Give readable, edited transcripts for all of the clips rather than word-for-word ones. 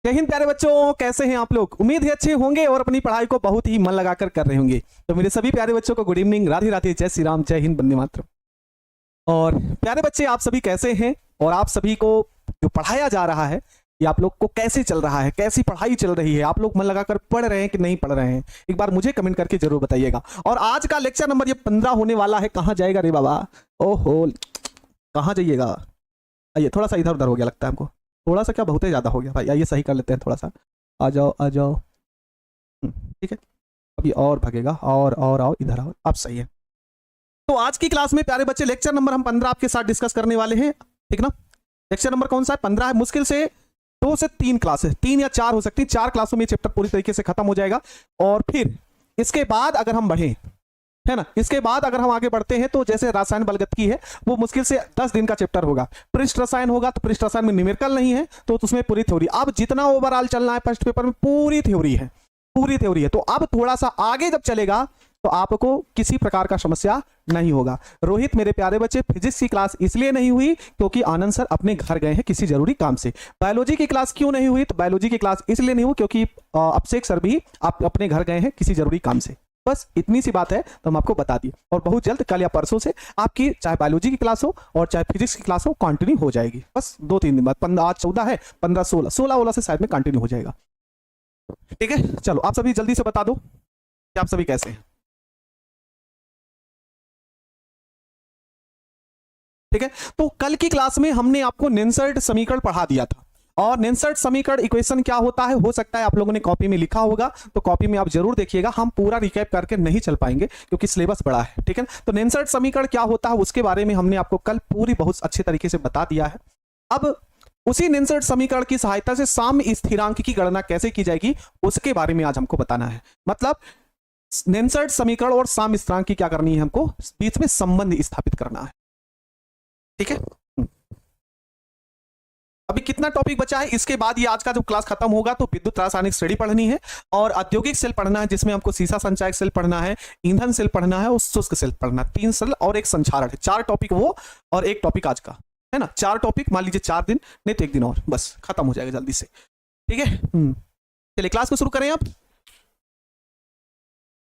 जय हिंद प्यारे बच्चों, कैसे हैं आप लोग। उम्मीद है अच्छे होंगे और अपनी पढ़ाई को बहुत ही मन लगाकर कर रहे होंगे। तो मेरे सभी प्यारे बच्चों को गुड इवनिंग, राधे राधे, जय श्री राम, जय हिंद, वंदे मातरम। और प्यारे बच्चे, आप सभी कैसे हैं और आप सभी को जो पढ़ाया जा रहा है ये आप लोग को कैसे चल रहा है, कैसी पढ़ाई चल रही है, आप लोग मन लगाकर पढ़ रहे हैं कि नहीं पढ़ रहे हैं, एक बार मुझे कमेंट करके जरूर बताइएगा। और आज का लेक्चर नंबर ये 15 होने वाला है। कहाँ जाएगा रे बाबा, ओहो कहाँ जाइएगा। आइए, थोड़ा सा इधर उधर हो गया लगता है हमको, थोड़ा सा क्या बहुत ही ज्यादा हो गया भाई। आइए सही कर लेते हैं थोड़ा सा, आ जाओ आ जाओ, ठीक है। अभी और भागेगा, और आओ इधर आओ, अब सही है। तो आज की क्लास में प्यारे बच्चे लेक्चर नंबर हम 15 आपके साथ डिस्कस करने वाले हैं, ठीक ना। लेक्चर नंबर कौन सा है, 15 है। मुश्किल से 2 से 3 क्लास है, 3 या 4 हो सकती है। 4 क्लासों में चैप्टर पूरी तरीके से खत्म हो जाएगा। और फिर इसके बाद अगर हम बढ़े, है ना, इसके बाद अगर हम आगे बढ़ते हैं तो जैसे रसायन बलगतकी है वो मुश्किल से 10 दिन का चैप्टर होगा। पृष्ठ रसायन होगा तो पृष्ठ रसायन में न्यूमेरिकल नहीं है तो उसमें पूरी थ्योरी। अब जितना ओवरऑल चलना है फर्स्ट पेपर में पूरी थ्योरी है, पूरी थ्योरी है। तो अब थोड़ा सा आगे जब चलेगा तो आपको किसी प्रकार का समस्या नहीं होगा। रोहित मेरे प्यारे बच्चे, फिजिक्स की क्लास इसलिए नहीं हुई क्योंकि आनंद सर अपने घर गए हैं किसी जरूरी काम से। बायोलॉजी की क्लास क्यों नहीं हुई, तो बायोलॉजी की क्लास इसलिए नहीं हुई क्योंकि अभिषेक सर भी आप अपने घर गए हैं किसी जरूरी काम से। बस इतनी सी बात है तो हम आपको बता दिए। और बहुत जल्द कल या परसों से आपकी चाहे बायोलॉजी की क्लास हो और चाहे फिजिक्स की क्लास हो कंटिन्यू हो जाएगी। बस 2-3 दिन बाद, 15 आज 14 है, 15 16 से शायद में कंटिन्यू हो जाएगा। ठीक है, चलो आप सभी जल्दी से बता दो कि आप सभी कैसे हैं। ठीक है, तो कल की क्लास में हमने आपको नेंसर्ट समीकरण पढ़ा दिया था। और नेंसर्ट समीकरण इक्वेशन क्या होता है, हो सकता है आप लोगों ने कॉपी में लिखा होगा, तो कॉपी में आप जरूर देखिएगा। हम पूरा रिकैप करके नहीं चल पाएंगे क्योंकि सिलेबस बड़ा है, ठीक है। तो नेंसर्ट समीकरण क्या होता है उसके बारे में हमने आपको कल पूरी बहुत अच्छे तरीके से बता दिया है। अब उसी नेंसर्ट समीकरण की सहायता से साम्य स्थिरांक की गणना कैसे की जाएगी उसके बारे में आज हमको बताना है। मतलब नेंसर्ट समीकरण और साम्य स्थिरांक की क्या करनी है, हमको बीच में संबंध स्थापित करना है, ठीक है। अभी कितना टॉपिक बचा है, इसके बाद ये आज का जो क्लास खत्म होगा तो विद्युत रासायनिक श्रेणी पढ़नी है और औद्योगिक सेल पढ़ना है जिसमें हमको सीसा संचायक सेल पढ़ना है, ईंधन सेल पढ़ना है और शुष्क सेल पढ़ना है। 3 सेल और एक संचारण है। 4 टॉपिक वो और एक टॉपिक आज का, है ना। 4 टॉपिक, मान लीजिए 4 दिन, नहीं तो 1 दिन और, बस खत्म हो जाएगा जल्दी से, ठीक है। चलिए क्लास को शुरू करें।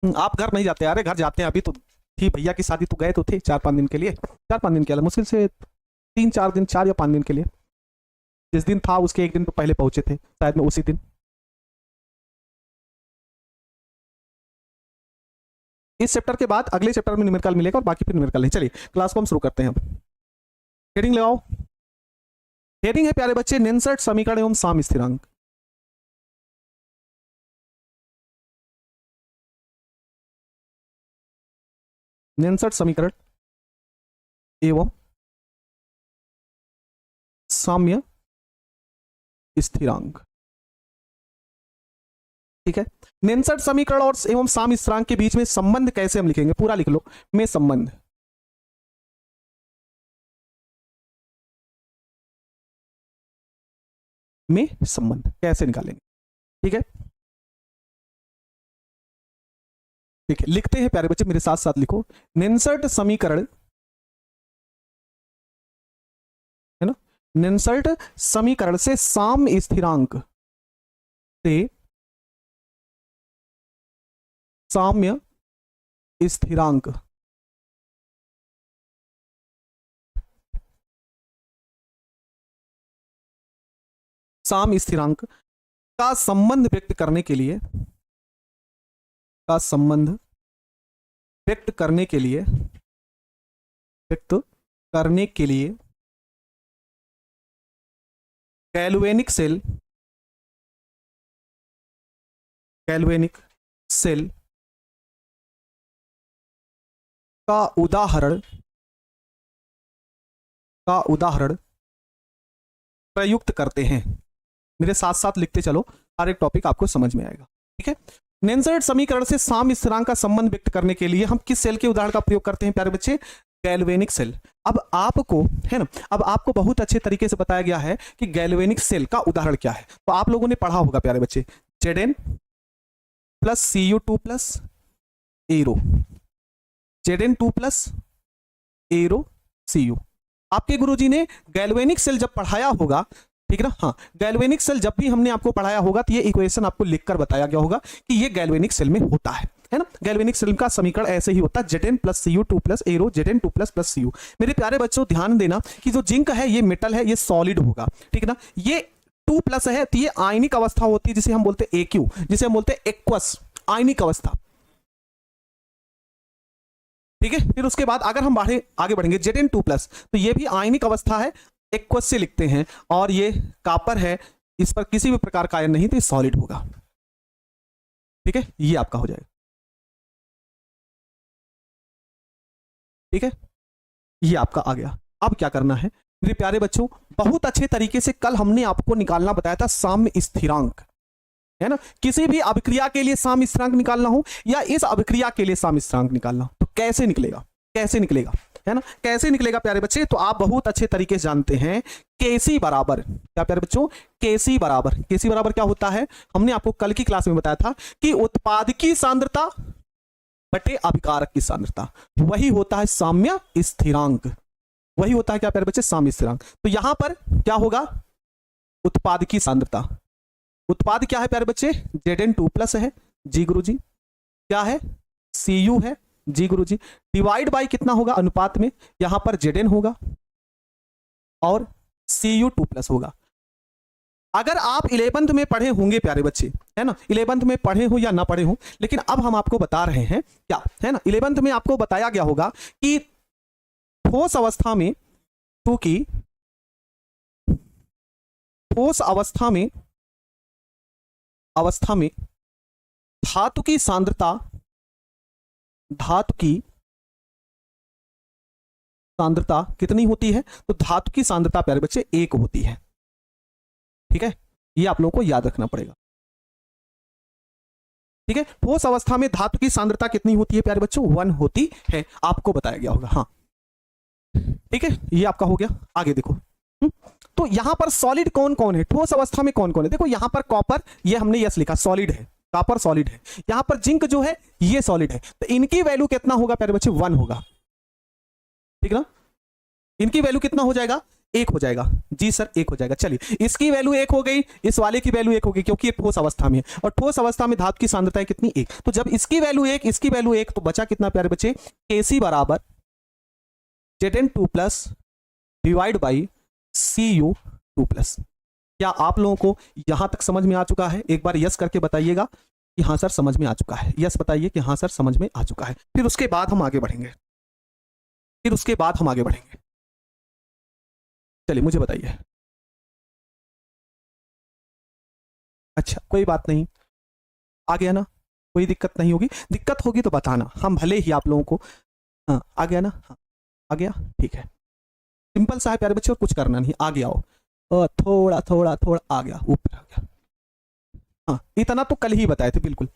आप घर नहीं जाते, अरे घर जाते हैं। अभी तो थी भैया की शादी तो गए तो थे 4-5 दिन के लिए, 4-5 दिन के लिए, मुश्किल से 3-4 दिन, 4 या 5 दिन के लिए। जिस दिन था उसके 1 दिन तो पहले पहुंचे थे शायद में उसी दिन। इस चैप्टर के बाद अगले चैप्टर में न्यूमेरिकल मिलेगा और बाकी फिर न्यूमेरिकल नहीं। चलिए क्लास को हम शुरू करते हैं। अब हेडिंग लगाओ। हेडिंग है प्यारे बच्चे नेंसर्ट समीकरण एवं साम्य स्थिरांक। नेंसर्ट समीकरण एवं साम्य स्थिरांक, ठीक है। नेंसर्ट समीकरण और एवं साम्य स्थिरांक के बीच में संबंध कैसे हम लिखेंगे, पूरा लिख लो, में संबंध। में संबंध कैसे निकालेंगे, ठीक है। ठीक है, लिखते हैं प्यारे बच्चे, मेरे साथ साथ लिखो। नेंसर्ट समीकरण, है ना, नेंसर्ट समीकरण से साम्य स्थिरांक, से साम्य स्थिरांक साम्य स्थिरांक का संबंध व्यक्त करने के लिए, का संबंध व्यक्त करने के लिए, व्यक्त करने के लिए गैल्वेनिक सेल, गैल्वेनिक सेल का उदाहरण, का उदाहरण प्रयुक्त करते हैं। मेरे साथ साथ लिखते चलो, हर एक टॉपिक आपको समझ में आएगा, ठीक है। नेंसर्ट समीकरण से साम्य स्थिरांक का संबंध व्यक्त करने के लिए हम किस सेल के उदाहरण का प्रयोग करते हैं प्यारे बच्चे, गैल्वेनिक सेल। अब आपको, है ना, अब आपको बहुत अच्छे तरीके से बताया गया है कि गैल्वेनिक सेल का उदाहरण क्या है। तो आप लोगों ने पढ़ा होगा प्यारे बच्चे, Zn plus Cu2 plus arrow, Zn2 plus arrow Cu। आपके गुरुजी ने गैल्वेनिक सेल जब पढ़ाया होगा ठीक है ना। हाँ, गैल्वेनिक सेल जब भी हमने आपको पढ़ाया होगा तो ये इक्वेशन आपको लिखकर बताया गया होगा कि ये गैल्वेनिक सेल में होता है ना। गैल्वेनिक सेल का समीकरण ऐसे ही होता है, Zn plus Cu 2 plus arrow Zn 2 plus plus Cu। मेरे प्यारे बच्चों ध्यान देना कि जो जिंक है ये मेटल है, ये सॉलिड होगा, ठीक है ना। ये 2 प्लस है तो ये आयनिक अवस्था होती है जिसे हम बोलते हैं AQ, जिसे हम बोलते हैं एक्वस, आयनिक अवस्था, ठीक है। फिर उसके बाद अगर हम आगे बढ़ेंगे Zn 2 प्लस, तो ये भी आयनिक अवस्था है, एक्वस से लिखते हैं, और ये कॉपर है, इस पर किसी भी प्रकार का आयन नहीं तो ये सॉलिड होगा, ठीक है। ये आपका हो जाएगा, ठीक है। ये आपका आ गया। अब क्या करना है मेरे प्यारे बच्चों, बहुत अच्छे तरीके से कल हमने आपको निकालना बताया था साम्य स्थिरांक, है ना। किसी भी अभिक्रिया के लिए साम्य स्थिरांक निकालना हो या इस अभिक्रिया के लिए साम्य स्थिरांक निकालना हो तो कैसे निकलेगा, कैसे निकलेगा, है ना, कैसे निकलेगा प्यारे बच्चे। तो आप बहुत अच्छे तरीके से जानते हैं केसी बराबर, क्या प्यारे बच्चों, केसी बराबर क्या होता है, हमने आपको कल की क्लास में बताया था कि उत्पादकी सांद्रता बटे अभिकारक की सांद्रता, वही होता है साम्य स्थिरांक, वही होता है क्या प्यारे बच्चे, साम्य स्थिरांक। तो यहां पर क्या होगा, उत्पादकी सांद्रता, उत्पाद क्या है प्यारे बच्चे, Zn 2 प्लस है जी गुरुजी, क्या है Cu है जी गुरुजी, डिवाइड बाई कितना होगा अनुपात में, यहां पर Zn होगा और Cu 2 प्लस होगा। अगर आप 11th में पढ़े होंगे प्यारे बच्चे, है ना, 11th में पढ़े हो या ना पढ़े हो, लेकिन अब हम आपको बता रहे हैं क्या, है ना, 11th में आपको बताया गया होगा कि ठोस अवस्था में, क्योंकि ठोस अवस्था में धातु की सांद्रता कितनी होती है, तो धातु की सांद्रता प्यारे बच्चे 1 होती है, ठीक है। ये आप लोगों को याद रखना पड़ेगा, ठीक है। ठोस अवस्था में धातु की सांद्रता कितनी होती है प्यारे बच्चों, 1 होती है, आपको बताया गया होगा, हाँ, ठीक है। ये आपका हो गया। आगे देखो, तो यहां पर सॉलिड कौन कौन है, ठोस अवस्था में कौन कौन है, देखो यहां पर कॉपर, ये हमने यस लिखा, सॉलिड है, कॉपर सॉलिड है, यहां पर जिंक जो है ये सॉलिड है, तो इनकी वैल्यू कितना होगा प्यारे बच्चे, 1 होगा, ठीक ना। इनकी वैल्यू कितना हो जाएगा, 1 हो जाएगा, जी सर 1 हो जाएगा। चलिए इसकी वैल्यू 1 हो गई, इस वाले की वैल्यू 1 होगी, क्योंकि ये ठोस अवस्था में है, और ठोस अवस्था में धातु की सांद्रता है कितनी, 1, तो जब इसकी वैल्यू 1, इसकी वैल्यू 1, तो बचा कितना प्यारे बच्चे, Kc बराबर Zn 2 plus divide by Cu 2 plus. क्या आप लोगों को यहां तक समझ में आ चुका है, एक बार यस करके बताइएगा कि हाँ सर समझ में आ चुका है, यस बताइए कि हाँ सर समझ में आ चुका है। फिर उसके बाद हम आगे बढ़ेंगे, चलिए मुझे बताइए। अच्छा कोई बात नहीं, आ गया ना, कोई दिक्कत नहीं होगी, दिक्कत होगी तो बताना, हम भले ही आप लोगों को, हाँ आ गया ना, हाँ आ गया, ठीक है, सिंपल सा है प्यारे बच्चे, और कुछ करना नहीं, आगे आओ, और थोड़ा थोड़ा थोड़ा आ गया, ऊपर आ गया, हाँ इतना तो कल ही बताए थे, बिल्कुल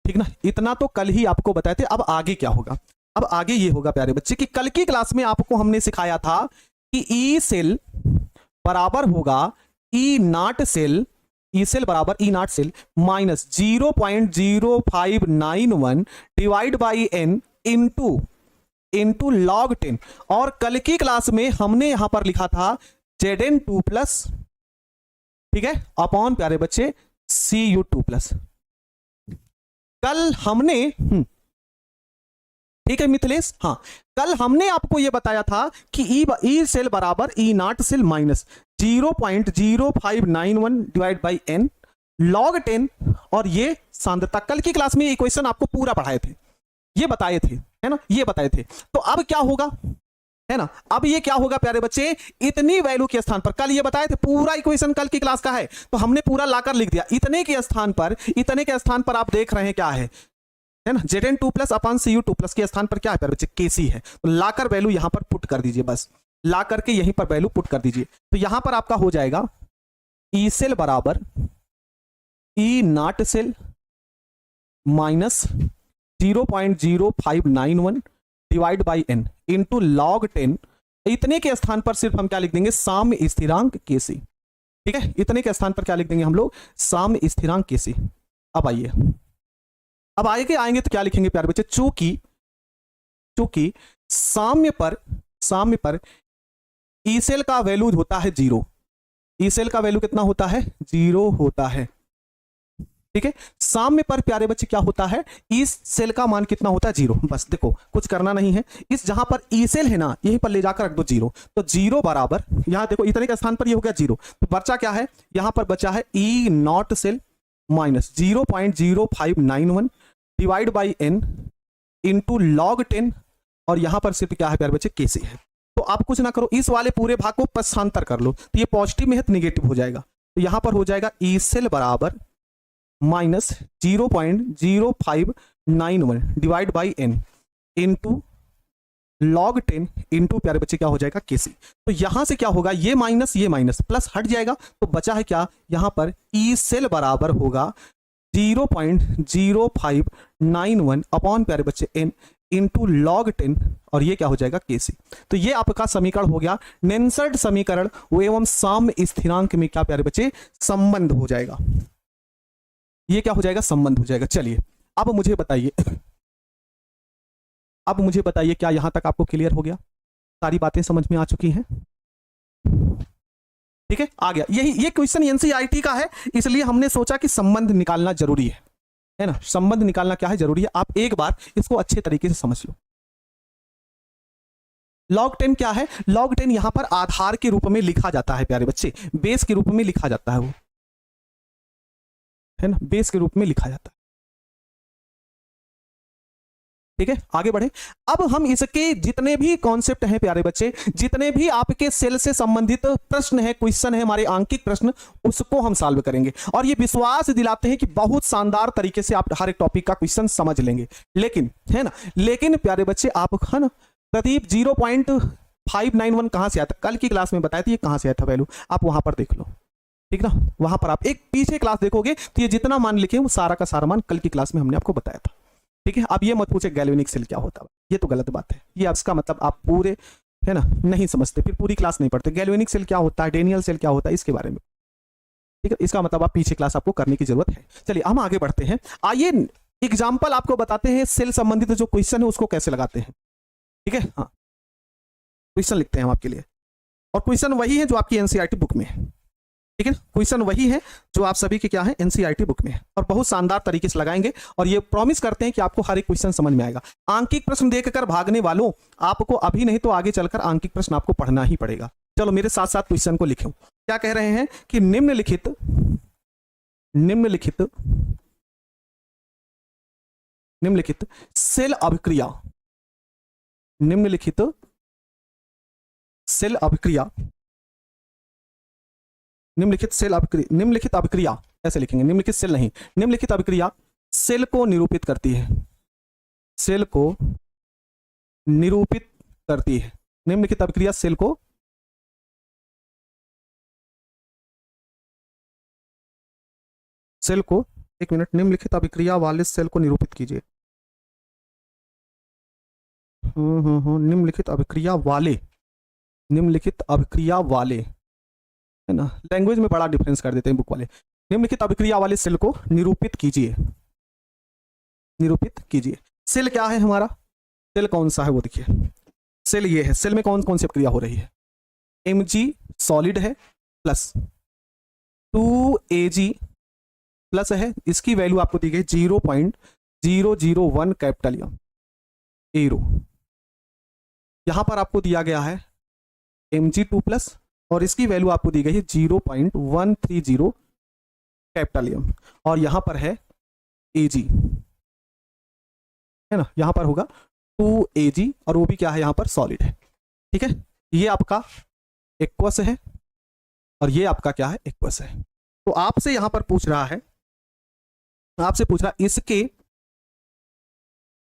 ठीक ना, इतना तो कल ही आपको बताए थे। अब आगे क्या होगा, अब आगे ये होगा प्यारे बच्चे कि कल की क्लास में आपको हमने सिखाया था कि ई सेल बराबर होगा E naught cell, E cell बराबर E naught cell minus 0.0591 divide by n into log 10, और कल की क्लास में हमने यहां पर लिखा था Zn 2 प्लस, ठीक है, अपॉन प्यारे बच्चे Cu 2 प्लस। कल हमने ठीक है मिथिलेश, हाँ कल हमने आपको यह बताया था कि ई सेल बराबर E naught cell minus 0.0591 divide by n log 10, और ये सांद्रता, कल की क्लास में इक्वेशन आपको पूरा पढ़ाए थे, ये बताए थे, है ना, ये बताए थे। तो अब क्या होगा, है ना, अब ये क्या होगा प्यारे बच्चे, इतनी वैल्यू के स्थान पर, कल ये बताए थे, पूरा इक्वेशन कल की क्लास का है, तो हमने पूरा लाकर लिख दिया, इतने के स्थान पर आप देख रहे हैं क्या है ना, Zn 2 plus upon Cu 2 plus के स्थान पर क्या है प्यारे बच्चे, Kc है, तो लाकर वैल्यू यहां पर पुट कर दीजिए, बस ला करके यहीं पर वैल्यू पुट कर दीजिए, तो यहां पर आपका हो जाएगा ई सेल बराबर E naught cell minus 0.0591 divide by n into log 10, इतने के स्थान पर सिर्फ हम क्या लिख देंगे, साम्य स्थिरांक Kc, ठीक है, इतने के स्थान पर क्या लिख देंगे हम लोग, साम्य स्थिरांक Kc। अब आइए, अब आगे आएंगे तो क्या लिखेंगे प्यारे बच्चे, चूंकि साम्य पर ई सेल का वैल्यू होता है 0, ई सेल का वैल्यू कितना होता है, 0 होता है। ठीक है, साम्य पर प्यारे बच्चे क्या होता है, इस सेल का मान कितना होता है, 0। बस देखो कुछ करना नहीं है, इस जहां पर ई सेल है ना यहीं पर ले जाकर रख दो 0, तो 0 बराबर यहां देखो इतने के स्थान पर ये हो गया 0, तो बचा क्या है, यहां पर बचा है E naught cell minus 0.0591 divide by n into log 10, और यहां पर सिर्फ क्या है प्यारे बच्चे, केसी है। तो आप कुछ ना करो, इस वाले पूरे भाग को पक्षांतर कर लो, तो ये पॉजिटिव में है तो निगेटिव हो जाएगा, तो यहां पर हो जाएगा ई सेल बराबर minus 0.0591 divide by n into log 10 into प्यारे बच्चे क्या हो जाएगा, केसी। तो यहां से क्या होगा, ये माइनस प्लस हट जाएगा, तो बचा है क्या, यहां पर ई सेल बराबर होगा 0.0591 अपॉन प्यारे बच्चे n इंटू log 10, और ये क्या हो जाएगा, केसी। तो ये आपका समीकरण हो गया, नेंसर्ड समीकरण एवं साम्य स्थिरांक में क्या प्यारे बच्चे, संबंध हो जाएगा। ये क्या हो जाएगा, संबंध हो जाएगा। चलिए अब मुझे बताइए क्या यहां तक आपको क्लियर हो गया, सारी बातें समझ में आ चुकी हैं। ठीक है, आ गया, ये क्वेश्चन एनसीईआरटी का है, इसलिए हमने सोचा कि संबंध निकालना जरूरी है ना, संबंध निकालना क्या है, जरूरी है। आप एक बार इसको अच्छे तरीके से समझ लो। log 10 क्या है, log 10 यहां पर आधार के रूप में लिखा जाता है प्यारे बच्चे, बेस के रूप में लिखा जाता है, वो है ना, बेस के रूप में लिखा जाता है। ठीक है, आगे बढ़े। अब हम इसके जितने भी कॉन्सेप्ट हैं प्यारे बच्चे, जितने भी आपके सेल से संबंधित प्रश्न है, क्वेश्चन है, हमारे आंकिक प्रश्न, उसको हम सॉल्व करेंगे, और ये विश्वास दिलाते हैं कि बहुत शानदार तरीके से आप हर एक टॉपिक का क्वेश्चन समझ लेंगे। लेकिन है ना, लेकिन प्यारे बच्चे आप, है ना, प्रदीप 0.591 कहां से आया था, कल की क्लास में बताया था, ये कहां से आया था वैल्यू, आप वहां पर देख लो। ठीक ना, वहां पर आप एक पीछे क्लास देखोगे तो ये जितना मान लिखे वो सारा का सारा मान कल की क्लास में हमने आपको बताया था। ठीक है, अब ये मत पूछे गैल्वेनिक सेल क्या होता है, ये तो गलत बात है, ये इसका मतलब आप पूरे, है ना, नहीं समझते, फिर पूरी क्लास नहीं पढ़ते। गैल्वेनिक सेल क्या होता है, डेनियल सेल क्या होता है, इसके बारे में। ठीक है, इसका मतलब आप पीछे क्लास आपको करने की जरूरत है। चलिए हम आगे बढ़ते हैं, आइए एग्जाम्पल आपको बताते हैं, सेल संबंधित जो क्वेश्चन है उसको कैसे लगाते हैं। ठीक है, हाँ, क्वेश्चन लिखते हैं हम आपके लिए, और क्वेश्चन वही है जो आपकी एनसीईआरटी बुक में है। ठीक है, क्वेश्चन वही है जो आप सभी के क्या है, एनसीईआरटी बुक में है, और बहुत शानदार तरीके से लगाएंगे, और ये प्रॉमिस करते हैं कि आपको हर एक क्वेश्चन समझ में आएगा। आंकिक प्रश्न देखकर भागने वालों, आपको अभी नहीं तो आगे चलकर आंकिक प्रश्न आपको पढ़ना ही पड़ेगा। चलो मेरे साथ साथ क्वेश्चन को लिखें। क्या कह रहे हैं कि निम्नलिखित सेल अभिक्रिया, निम्नलिखित अभिक्रिया ऐसे लिखेंगे, निम्नलिखित सेल नहीं, निम्नलिखित अभिक्रिया सेल को निरूपित करती है, सेल को निरूपित करती है। निम्नलिखित अभिक्रिया सेल को एक मिनट, निम्नलिखित अभिक्रिया वाले सेल को निरूपित कीजिए। निम्नलिखित अभिक्रिया वाले, है ना, लैंग्वेज में बड़ा डिफरेंस कर देते हैं बुक वाले। निम्नलिखित अभिक्रिया वाले सेल को निरूपित कीजिए। सेल क्या है हमारा, सेल कौन सा है वो देखिए, सेल ये है, सेल में कौन कौन सी अभिक्रिया हो रही है, Mg सॉलिड है प्लस 2Ag प्लस है, इसकी वैल्यू आपको दी गई 0.001 कैपिटल एरो, यहां पर आपको दिया गया है Mg2 प्लस, और इसकी वैल्यू आपको दी गई है 0.130 कैपिटल एम, और यहां पर है Ag, है ना, यहां पर होगा 2Ag, और वो भी क्या है, यहां पर सॉलिड है। ठीक है, ये आपका एक्वस है, और ये आपका क्या है, एक्वस है। तो आपसे यहां पर पूछ रहा है,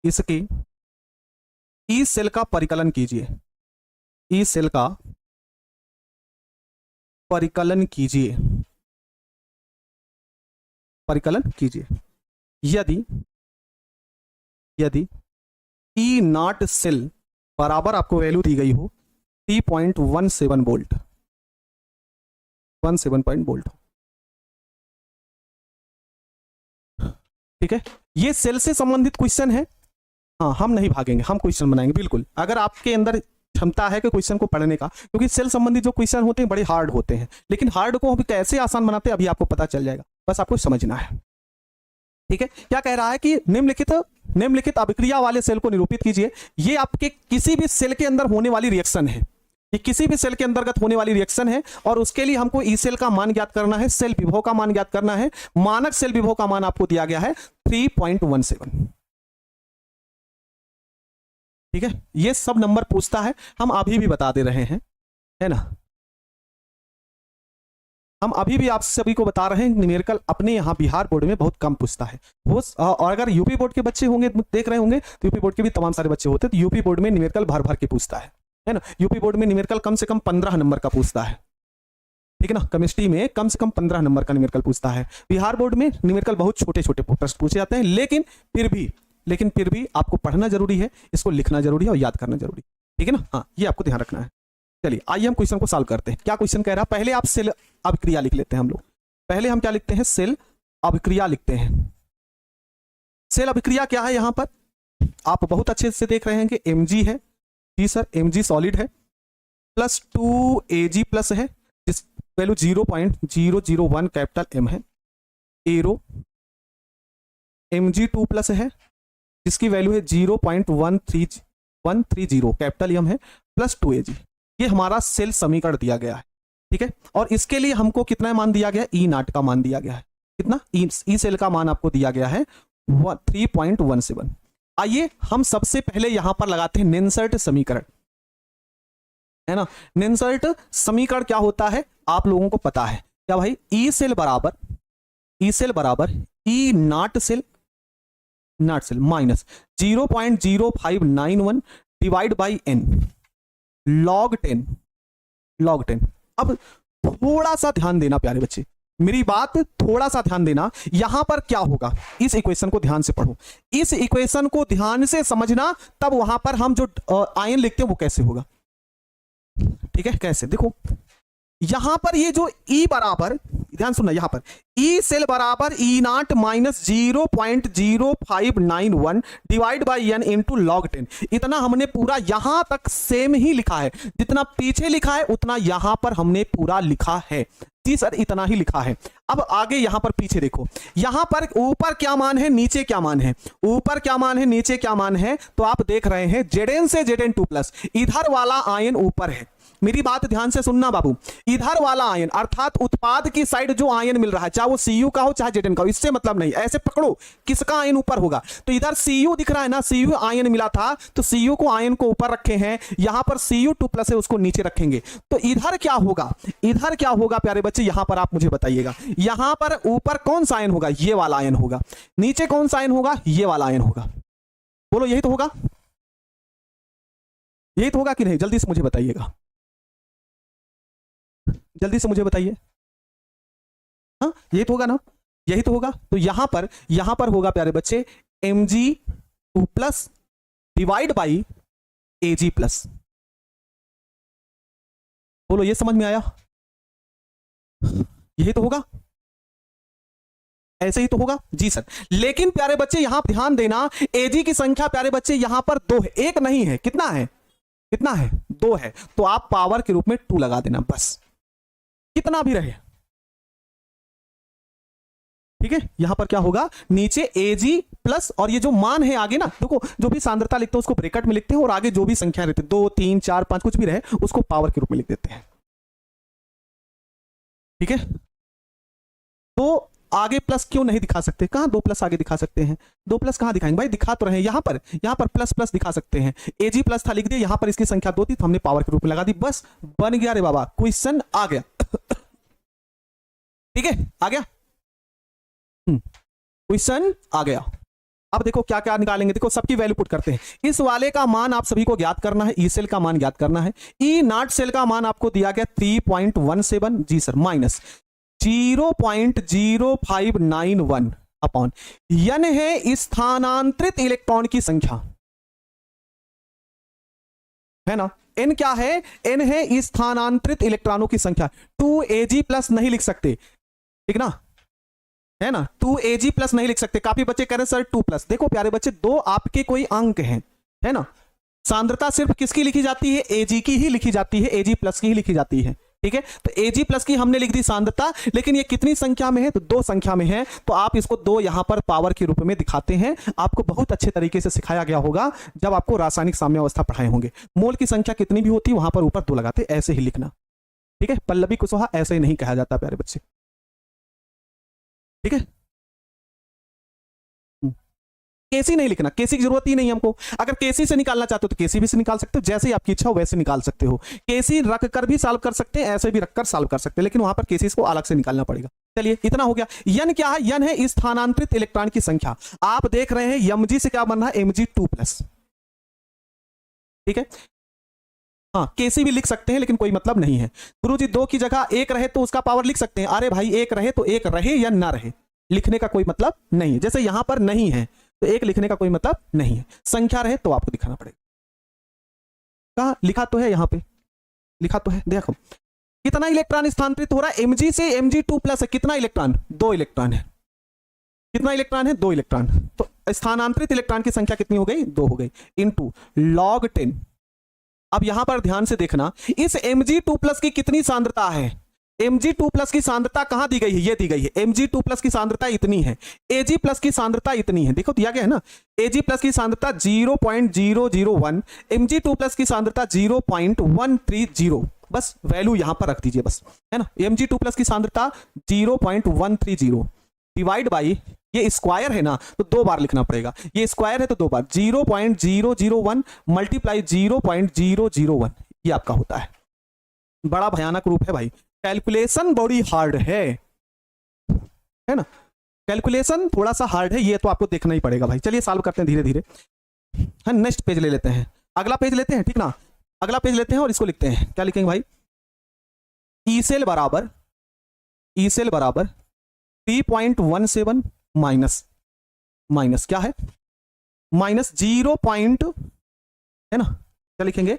इसके ई सेल का परिकलन कीजिए, ई सेल का परिकलन कीजिए, यदि ई नॉट सेल बराबर आपको वैल्यू दी गई हो 3.17 वोल्ट, 17 वोल्ट। ठीक है, ये सेल से संबंधित क्वेश्चन है। हाँ, हम नहीं भागेंगे, हम क्वेश्चन बनाएंगे बिल्कुल। अगर आपके अंदर क्षमता है कि क्वेश्चन को पढ़ने का, क्योंकि सेल संबंधी जो क्वेश्चन होते हैं बड़े हार्ड होते हैं, लेकिन हार्ड को हम कैसे आसान बनाते हैं अभी आपको पता चल जाएगा, बस आपको समझना है। ठीक है, क्या कह रहा है कि निम्नलिखित अभिक्रिया वाले सेल को निरूपित कीजिए। ये आपके किसी भी सेल के अंदर होने वाली रिएक्शन है, ये किसी भी सेल के अंतर्गत होने वाली रिएक्शन है, और उसके लिए हमको ई सेल का मान ज्ञात करना है, सेल विभव का मान ज्ञात करना है। मानक सेल विभव का मान आपको दिया गया है 3.17। ठीक है, ये सब नंबर पूछता है, हम अभी भी बता दे रहे हैं, है ना, हम अभी भी आप सभी को बता रहे हैं। न्यूमेरिकल अपने यहाँ बिहार बोर्ड में बहुत कम पूछता है, और अगर यूपी बोर्ड के बच्चे होंगे, देख रहे होंगे, तो यूपी बोर्ड के भी तमाम सारे बच्चे होते हैं, तो यूपी बोर्ड में न्यूमेरिकल भर भर के पूछता है ना। यूपी बोर्ड में न्यूमेरिकल कम से कम 15 नंबर का पूछता है, ठीक है ना, केमिस्ट्री में कम से कम 15 नंबर का न्यूमेरिकल पूछता है। बिहार बोर्ड में न्यूमेरिकल बहुत छोटे छोटे प्रश्न पूछे जाते हैं, लेकिन फिर भी आपको पढ़ना जरूरी है, इसको लिखना जरूरी है और याद करना जरूरी है, ठीक है ना। हाँ, ये आपको ध्यान रखना है। चलिए आइए हम क्वेश्चन को सॉल्व करते हैं। क्या क्वेश्चन कह रहा है, पहले आप सेल अभिक्रिया लिख लेते हैं हम लोग। पहले हम क्या लिखते हैं, सेल अभिक्रिया लिखते हैं। सेल अभिक्रिया क्या है, यहां पर आप बहुत अच्छे से देख रहे हैं कि Mg है, जी सर, Mg सॉलिड है, प्लस 2Ag प्लस है, जिस वैल्यू 0.001 कैपिटल M है, एरो Mg2 प्लस है, जिसकी वैल्यू है 0.130 कैपिटल M है, प्लस 2Ag। ये हमारा सेल समीकरण दिया गया है, ठीक है। और इसके लिए हमको कितना मान दिया गया है, ई नाट का मान दिया गया है। कितना, ई सेल का मान आपको दिया गया है 3.17। आइए हम सबसे पहले यहां पर लगाते हैं नेन्सर्ट समीकरण, है ना। नेन्सर्ट समीकरण क्या होता है आप लोगों को पता है क्या भाई, ई सेल बराबर E naught cell minus 0.0591 divide by n log 10। अब थोड़ा सा ध्यान देना प्यारे बच्चे, मेरी बात थोड़ा सा ध्यान देना। यहां पर क्या होगा, इस इक्वेशन को ध्यान से पढ़ो, इस इक्वेशन को ध्यान से समझना, तब वहां पर हम जो आयन लिखते हैं वो कैसे होगा, ठीक है। कैसे, देखो यहां पर ये जो ई बराबर, ध्यान सुनना, यहां पर ई सेल बराबर E naught minus 0.0591 divide by n into log 10। इतना हमने पूरा यहां तक सेम ही लिखा है, जितना पीछे लिखा है उतना यहां पर हमने पूरा लिखा है। जी सर, इतना ही लिखा है। अब आगे यहां पर पीछे देखो, यहां पर ऊपर क्या मान है, नीचे क्या मान है, ऊपर क्या मान है, नीचे क्या मान है, तो आप देख रहे हैं Zn से Zn2 प्लस, इधर वाला आयन ऊपर है। मेरी बात ध्यान से सुनना बाबू, इधर वाला आयन अर्थात उत्पाद की साइड जो आयन मिल रहा है, चाहे वो Cu का हो चाहे Zn का हो, इससे मतलब नहीं, ऐसे पकड़ो किसका आयन ऊपर होगा। तो इधर Cu दिख रहा है ना, Cu आयन मिला था, तो Cu को आयन को ऊपर रखे हैं, यहां पर Cu2 प्लस है उसको नीचे रखेंगे। तो इधर क्या होगा, इधर क्या होगा प्यारे बच्चे, यहां पर आप मुझे बताइएगा, यहां पर ऊपर कौन सा आयन होगा, ये वाला आयन होगा, नीचे कौन सा आयन होगा, ये वाला आयन होगा। बोलो यही तो होगा, यही तो होगा कि नहीं, जल्दी से मुझे बताइएगा, जल्दी से मुझे बताइए। हाँ, यही तो होगा ना, यही तो होगा। तो यहां पर होगा प्यारे बच्चे Mg2 plus divide by Ag plus. बोलो ये समझ में आया, यही तो होगा, ऐसे ही तो होगा। जी सर, लेकिन प्यारे बच्चे यहां ध्यान देना, Ag की संख्या प्यारे बच्चे यहां पर 2 है, एक नहीं है। कितना है, 2 है, तो आप पावर के रूप में 2 लगा देना, बस कितना भी रहे, ठीक है। यहां पर क्या होगा, नीचे Ag प्लस, और ये जो मान है आगे ना, देखो जो भी सांद्रता लिखते हैं उसको ब्रैकेट में लिखते हैं, और आगे जो भी संख्या रहती है 2 3 4 5 कुछ भी रहे उसको पावर के रूप में लिख देते हैं, ठीक है। तो आगे प्लस क्यों नहीं दिखा सकते, कहां 2 प्लस आगे दिखा सकते हैं, 2 प्लस कहां दिखाएंगे भाई, दिखा तो रहे हैं यहां पर प्लस प्लस दिखा सकते हैं। Ag प्लस था लिख दिया, यहां पर इसकी संख्या 2 थी तो हमने पावर के रूप में लगा दी, बस बन गया रे बाबा, क्वेश्चन आ गया। ठीक है, आ गया, क्वेश्चन आ गया। अब देखो क्या क्या निकालेंगे, देखो सबकी वैल्यू पुट करते हैं। इस वाले का मान आप सभी को ज्ञात करना है, ई सेल का मान ज्ञात करना है। ई नाट सेल का मान आपको दिया गया 3.17, जी सर, माइनस 0.0591 अपॉन n है स्थानांतरित इलेक्ट्रॉन की संख्या, है ना। n क्या है, n है स्थानांतरित इलेक्ट्रॉनों की संख्या। 2Ag प्लस नहीं लिख सकते, ठीक ना, है ना, 2Ag प्लस नहीं लिख सकते। काफी बच्चे कह रहे हैं सर 2 प्लस। देखो प्यारे बच्चे, 2 आपके कोई अंक हैं, है ना, सांद्रता सिर्फ किसकी लिखी जाती है, Ag की ही लिखी जाती है, Ag प्लस की ही लिखी जाती है, ठीक है। तो Ag प्लस की हमने लिख दी सांद्रता, लेकिन ये कितनी संख्या में है, तो 2 संख्या में है, तो आप इसको 2 यहां पर पावर के रूप में दिखाते हैं। आपको बहुत अच्छे तरीके से सिखाया गया होगा जब आपको रासायनिक साम्यावस्था पढ़ाए होंगे। मोल की संख्या कितनी भी होती वहां पर ऊपर 2 लगाते, ऐसे ही लिखना, ठीक है। पल्लवी कुशवाहा ऐसे ही नहीं कहा जाता प्यारे बच्चे, ठीक है। केसी नहीं लिखना, केसी की जरूरत ही नहीं हमको। अगर केसी से निकालना चाहते हो तो केसी भी से निकाल सकते हो, जैसे ही आपकी इच्छा हो वैसे निकाल सकते हो। केसी रख कर भी सॉल्व कर सकते हैं, ऐसे भी रखकर सॉल्व कर सकते हैं, लेकिन वहां पर केसी को अलग से निकालना पड़ेगा। चलिए इतना हो गया। यन क्या है, यन है स्थानांतरित इलेक्ट्रॉन की संख्या। आप देख रहे हैं mg से क्या बन रहा है, Mg2+, ठीक है। हाँ केसी भी लिख सकते हैं, लेकिन कोई मतलब नहीं है। गुरुजी 2 की जगह 1 रहे तो उसका पावर लिख सकते हैं। अरे भाई 1 रहे तो 1 रहे या ना रहे, लिखने का कोई मतलब नहीं है। जैसे यहां पर नहीं है तो 1 लिखने का कोई मतलब नहीं है। संख्या रहे तो आपको दिखाना पड़ेगा। कहा लिखा तो है, यहां पे लिखा तो है, देखो कितना इलेक्ट्रॉन स्थानांतरित हो रहा है। Mg से Mg2+ है, कितना इलेक्ट्रॉन, 2 इलेक्ट्रॉन है। कितना इलेक्ट्रॉन है, 2 इलेक्ट्रॉन। तो स्थानांतरित इलेक्ट्रॉन की संख्या कितनी हो गई, 2 हो गई, इनटू log 10। अब यहां पर ध्यान से देखना, इस Mg2+ की कितनी सांद्रता है। Mg2+ की सांद्रता कहां दी गई है, ये दी गई है। Mg2+ की सांद्रता इतनी है, Ag+ की सांद्रता इतनी है, देखो दिया गया है ना। Ag+ की सांद्रता 0.001, Mg2+ की सांद्रता 0.130। बस वैल्यू यहां पर रख दीजिए, बस है ना। Mg2+ की सांद्रता 0.130 डिवाइड बाई, ये स्क्वायर है ना तो 2 बार लिखना पड़ेगा। ये स्क्वायर है तो 2 बार, 0.001 मल्टीप्लाई 0.001, ये आपका होता है। बड़ा भयानक रूप है भाई, कैलकुलेशन बड़ी हार्ड है ना। कैलकुलेशन थोड़ा सा हार्ड है, ये तो आपको देखना ही पड़ेगा भाई। चलिए सॉल्व करते हैं धीरे धीरे। हाँ नेक्स्ट पेज ले लेते हैं, अगला पेज लेते हैं, ठीक ना। अगला पेज लेते हैं और इसको लिखते हैं, क्या लिखेंगे भाई, ई सेल बराबर 3.17 माइनस माइनस क्या है, माइनस 0. है ना, क्या लिखेंगे,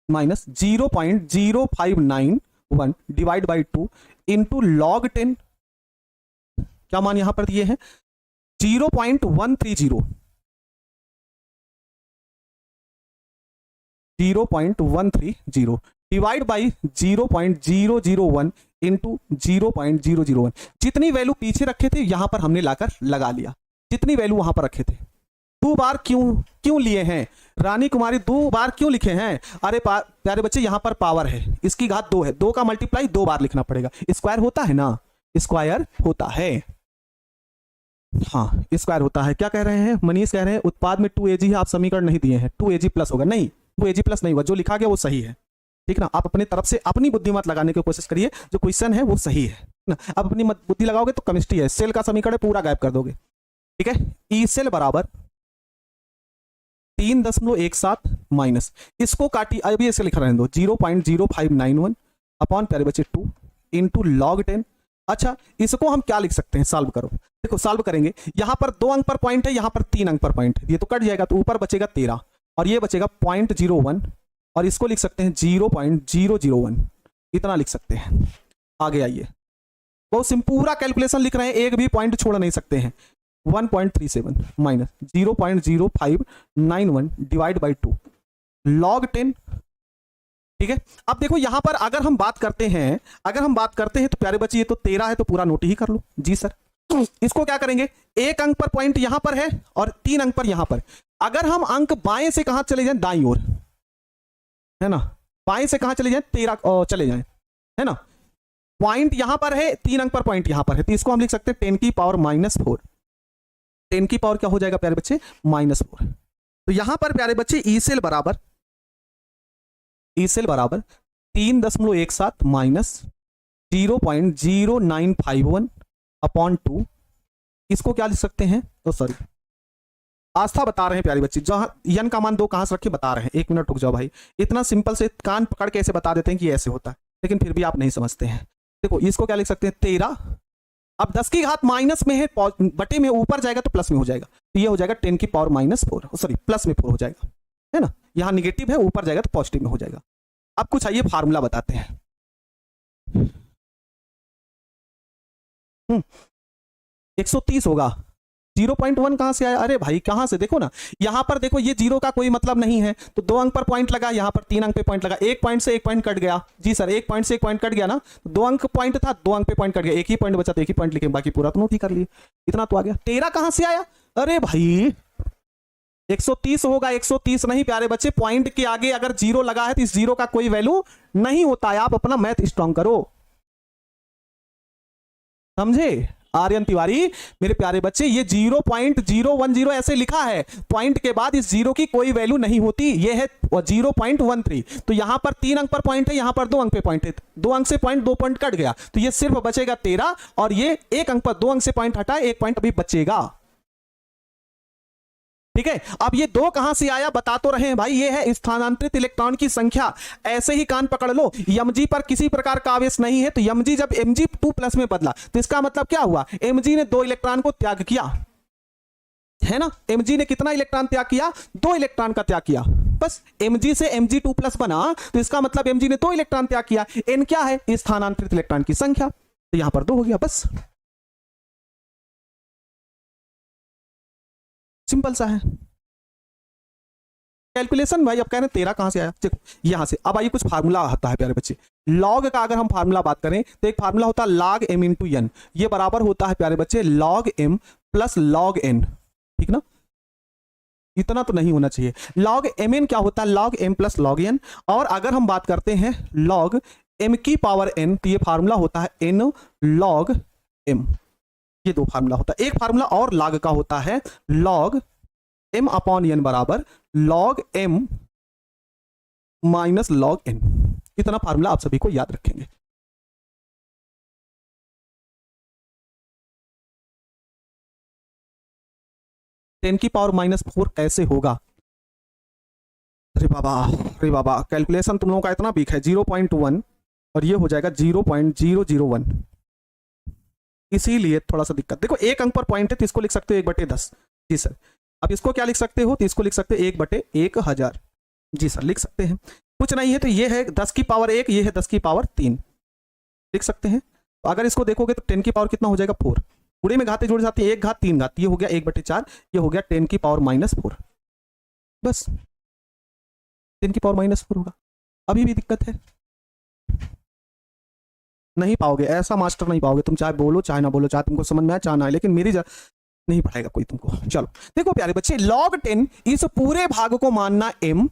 minus 0.0591 divide by 2 into log 10, क्या मान यहां पर दिए हैं 0.130, 0.130 डिवाइड बाई 0.001 इंटू 0.001। जितनी वैल्यू पीछे रखे थे यहां पर हमने लाकर लगा लिया, जितनी वैल्यू वहां पर रखे थे। 2 बार क्यों लिए हैं रानी कुमारी, 2 बार क्यों लिखे हैं। अरे प्यारे बच्चे यहां पर पावर है, इसकी घात 2 है, 2 का मल्टीप्लाई 2 बार लिखना पड़ेगा। स्क्वायर होता है ना, स्क्वायर होता है, हाँ स्क्वायर होता है। क्या कह रहे हैं मनीष, कह रहे हैं उत्पाद में 2Ag है, आप समीकरण नहीं दिए हैं, 2Ag+ होगा। नहीं 2Ag+ नहीं हुआ, जो लिखा गया वो सही है, ठीक ना। आप अपने तरफ से अपनी बुद्धिमत लगाने की कोशिश करिए, जो क्वेश्चन है वो सही है ना। अब अपनी बुद्धि लगाओगे तो केमिस्ट्री है, सेल का समीकरण पूरा गायब कर दोगे, ठीक है। ई सेल बराबर 3.17 माइनस, इसको काटी, अभी इसे लिखा रहने दो, 0.0591 अपॉन प्यारे बच्चे 2 इंटू log 10। अच्छा इसको हम क्या लिख सकते हैं, सॉल्व करो। देखो सॉल्व करेंगे, यहां पर 2 अंक पर पॉइंट है, यहां पर 3 अंक पर पॉइंट है, ये तो कट जाएगा, तो ऊपर बचेगा 13 और ये बचेगा 0.01 और इसको लिख सकते हैं 0.001, इतना लिख सकते हैं। आगे आइए, बहुत सिंपल पूरा कैलकुलेशन लिख रहे हैं, एक भी पॉइंट छोड़ नहीं सकते हैं। 1.37 माइनस 0.0591 डिवाइड बाई 2 log 10, ठीक है। अब देखो यहां पर अगर हम बात करते हैं तो प्यारे बच्चे ये तो 13 है, तो पूरा नोट ही कर लो जी सर। इसको क्या करेंगे, 1 अंक पर पॉइंट यहां पर है और 3 अंक पर यहां पर। अगर हम अंक बाएं से कहां चले जाएं, दाईं ओर, है ना, बाएं से कहां चले जाएं, 13 चले जाएं, है ना। पॉइंट यहां पर है, 3 अंक पर पॉइंट यहां पर है, तो इसको हम लिख सकते हैं 10 की पावर -4। 10 की पावर क्या हो जाएगा प्यारे बच्चे, -4। तो यहां पर प्यारे बच्चे ई सेल बराबर 3.17 माइनस 0.0951 अपॉन 2, इसको क्या लिख सकते हैं, तो सॉरी आस्था बता रहे हैं प्यारे बच्चे, जहां यन का मान 2 कहां से रखे बता रहे हैं। 1 मिनट रुक जाओ भाई, इतना सिंपल से कान पकड़ के ऐसे बता देते हैं कि ऐसे होता है, लेकिन फिर भी आप नहीं समझते हैं। देखो इसको क्या लिख सकते हैं 13, अब 10 की घात माइनस में है, बटे में ऊपर जाएगा तो प्लस में हो जाएगा, तो ये हो जाएगा 10 की पावर -4, सॉरी प्लस में 4 हो जाएगा, है ना। यहां निगेटिव है, ऊपर जाएगा तो पॉजिटिव में हो जाएगा। अब कुछ आइए फार्मूला बताते हैं। 130 होगा, 0.1 कहां से आया? अरे भाई कहां से, देखो ना यहां पर देखो, ये जीरो का कोई मतलब नहीं है, तो 2 अंक पर पॉइंट लगा, यहां पर 3 अंक पे पॉइंट लगा, एक पॉइंट से एक पॉइंट कट गया। जी सर, एक पॉइंट से एक पॉइंट कट गया ना, 2 अंक पॉइंट था, 2 अंक पे पॉइंट कट गया, एक ही पॉइंट बचा तो एक ही पॉइंट लिखे, बाकी पूरा तो नोट ही कर लिए, इतना तो आ गया। 13 कहां से आया? अरे भाई 130 होगा, 130 नहीं प्यारे बच्चे, पॉइंट के आगे अगर जीरो लगा है तो इस जीरो का कोई वैल्यू नहीं होता है। आप अपना मैथ स्ट्रांग करो, समझे? आर्यन तिवारी मेरे प्यारे बच्चे, ये 0.010 ऐसे लिखा है, पॉइंट के बाद इस जीरो की कोई वैल्यू नहीं होती, ये है 0.13। तो यहां पर 3 अंक पर पॉइंट है, यहां पर 2 अंक पे पॉइंट है, 2 अंक से पॉइंट 2 पॉइंट कट गया, तो ये सिर्फ बचेगा 13, और ये 1 अंक पर 2 अंक से पॉइंट हटा, 1 पॉइंट अभी बचेगा। ठीक है, अब ये 2 कहां से आया बता तो रहे हैं भाई, ये है स्थानांतरित इलेक्ट्रॉन की संख्या। ऐसे ही कान पकड़ लो, mg पर किसी प्रकार का आवेश नहीं है, तो mg जब Mg2+ में बदला तो इसका मतलब क्या हुआ? mg ने 2 इलेक्ट्रॉन को त्याग किया, है ना? mg ने कितना इलेक्ट्रॉन त्याग किया? 2 इलेक्ट्रॉन का त्याग किया, बस। mg से Mg2+ बना तो इसका मतलब mg ने 2 इलेक्ट्रॉन त्याग किया। n क्या है? स्थानांतरित इलेक्ट्रॉन की संख्या, तो यहां पर 2 हो गया, बस सिंपल सा है कैलकुलेशन भाई। अब कह रहे हैं 13 कहां से आया, देखो यहां से। अब आइए कुछ फार्मूला आता है प्यारे बच्चे, लॉग का अगर हम फार्मूला बात करें तो एक फार्मूला होता है log m इंटू n, ये बराबर होता है प्यारे बच्चे log m plus log n, ठीक ना? इतना तो नहीं होना चाहिए। log mn क्या होता है? log m plus log n। और अगर हम बात करते हैं log m की पावर n, तो ये फार्मूला होता है n log m। ये 2 फार्मूला होता है। एक फार्मूला और log का होता है log m अपॉन n बराबर log m minus log n। इतना फार्मूला आप सभी को याद रखेंगे। टेन की पावर -4 कैसे होगा? अरे बाबा कैलकुलेशन तुम लोगों का इतना वीक है। 0.1 और ये हो जाएगा 0.001, इसीलिए थोड़ा सा दिक्कत। देखो 1 अंक पर पॉइंट है तो इसको लिख सकते हो 1/10। जी सर। अब इसको क्या लिख सकते हो? तो इसको लिख सकते हो 1/1000। जी सर लिख सकते हैं, कुछ नहीं है। तो ये है 10 की पावर 1, ये है 10 की पावर 3, लिख सकते हैं। तो अगर इसको देखोगे तो 10 की पावर कितना हो जाएगा? 4। पूरे में घाते जुड़ जाते हैं, 1 घात 3 घात, ये हो गया 1/4, ये हो गया 10 की पावर -4, बस 10 की पावर -4 होगा। अभी भी दिक्कत है? नहीं पाओगे, ऐसा मास्टर नहीं पाओगे तुम, चाहे बोलो चाहे ना बोलो, चाहे तुमको समझ में आए चाहे ना आए, लेकिन मेरी नहीं पढ़ाएगा कोई तुमको। चलो देखो प्यारे बच्चे, log 10 इस पूरे भाग को मानना m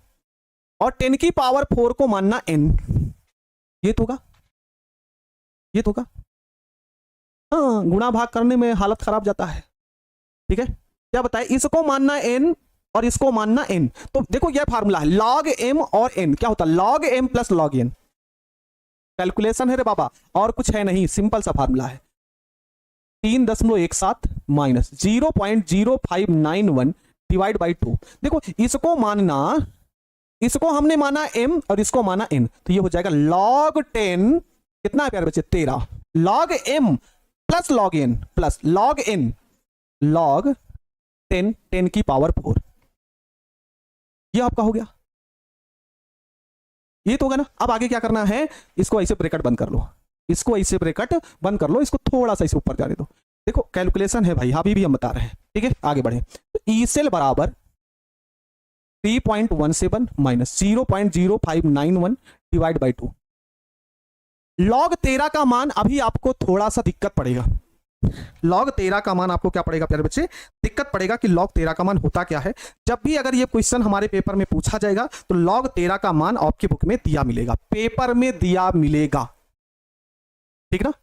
और 10 की पावर 4 को मानना n, ये तो होगा, ये तो होगा। हाँ, गुणा भाग करने में हालत खराब जाता है। ठीक है, क्या बताए? इसको मानना n और इसको मानना n। तो देखो यह फार्मूला है log m और n, क्या होता है? log m plus log n। Calculation है रे बाबा, और कुछ है नहीं, सिंपल सा फार्मूला है। 3.17 माइनस 0.0591 डिवाइड बाई 2। देखो इसको मानना, इसको हमने माना m और इसको माना n, तो ये हो जाएगा log 10 कितना है प्यारे बच्चे? 13 log m plus log n plus log n log 10 10 की पावर 4। ये आपका हो गया, ये तो होगा ना। अब आगे क्या करना है? इसको ऐसे ब्रैकेट बंद कर लो, इसको ऐसे ब्रैकेट बंद कर लो, इसको थोड़ा सा इसे ऊपर जाने दो। देखो कैलकुलेशन है भाई, अभी भी हम बता रहे हैं। ठीक है, आगे बढ़े। तो ई सेल बराबर 3.17 माइनस 0.0591 डिवाइड बाई 2। log 13 का मान अभी आपको थोड़ा सा दिक्कत पड़ेगा। log 13 का मान आपको क्या पड़ेगा प्यारे बच्चे? दिक्कत पड़ेगा कि log 13 का मान होता क्या है। जब भी अगर ये क्वेश्चन हमारे पेपर में पूछा जाएगा तो log 13 का मान आपकी बुक में दिया मिलेगा, पेपर में दिया मिलेगा, ठीक ना?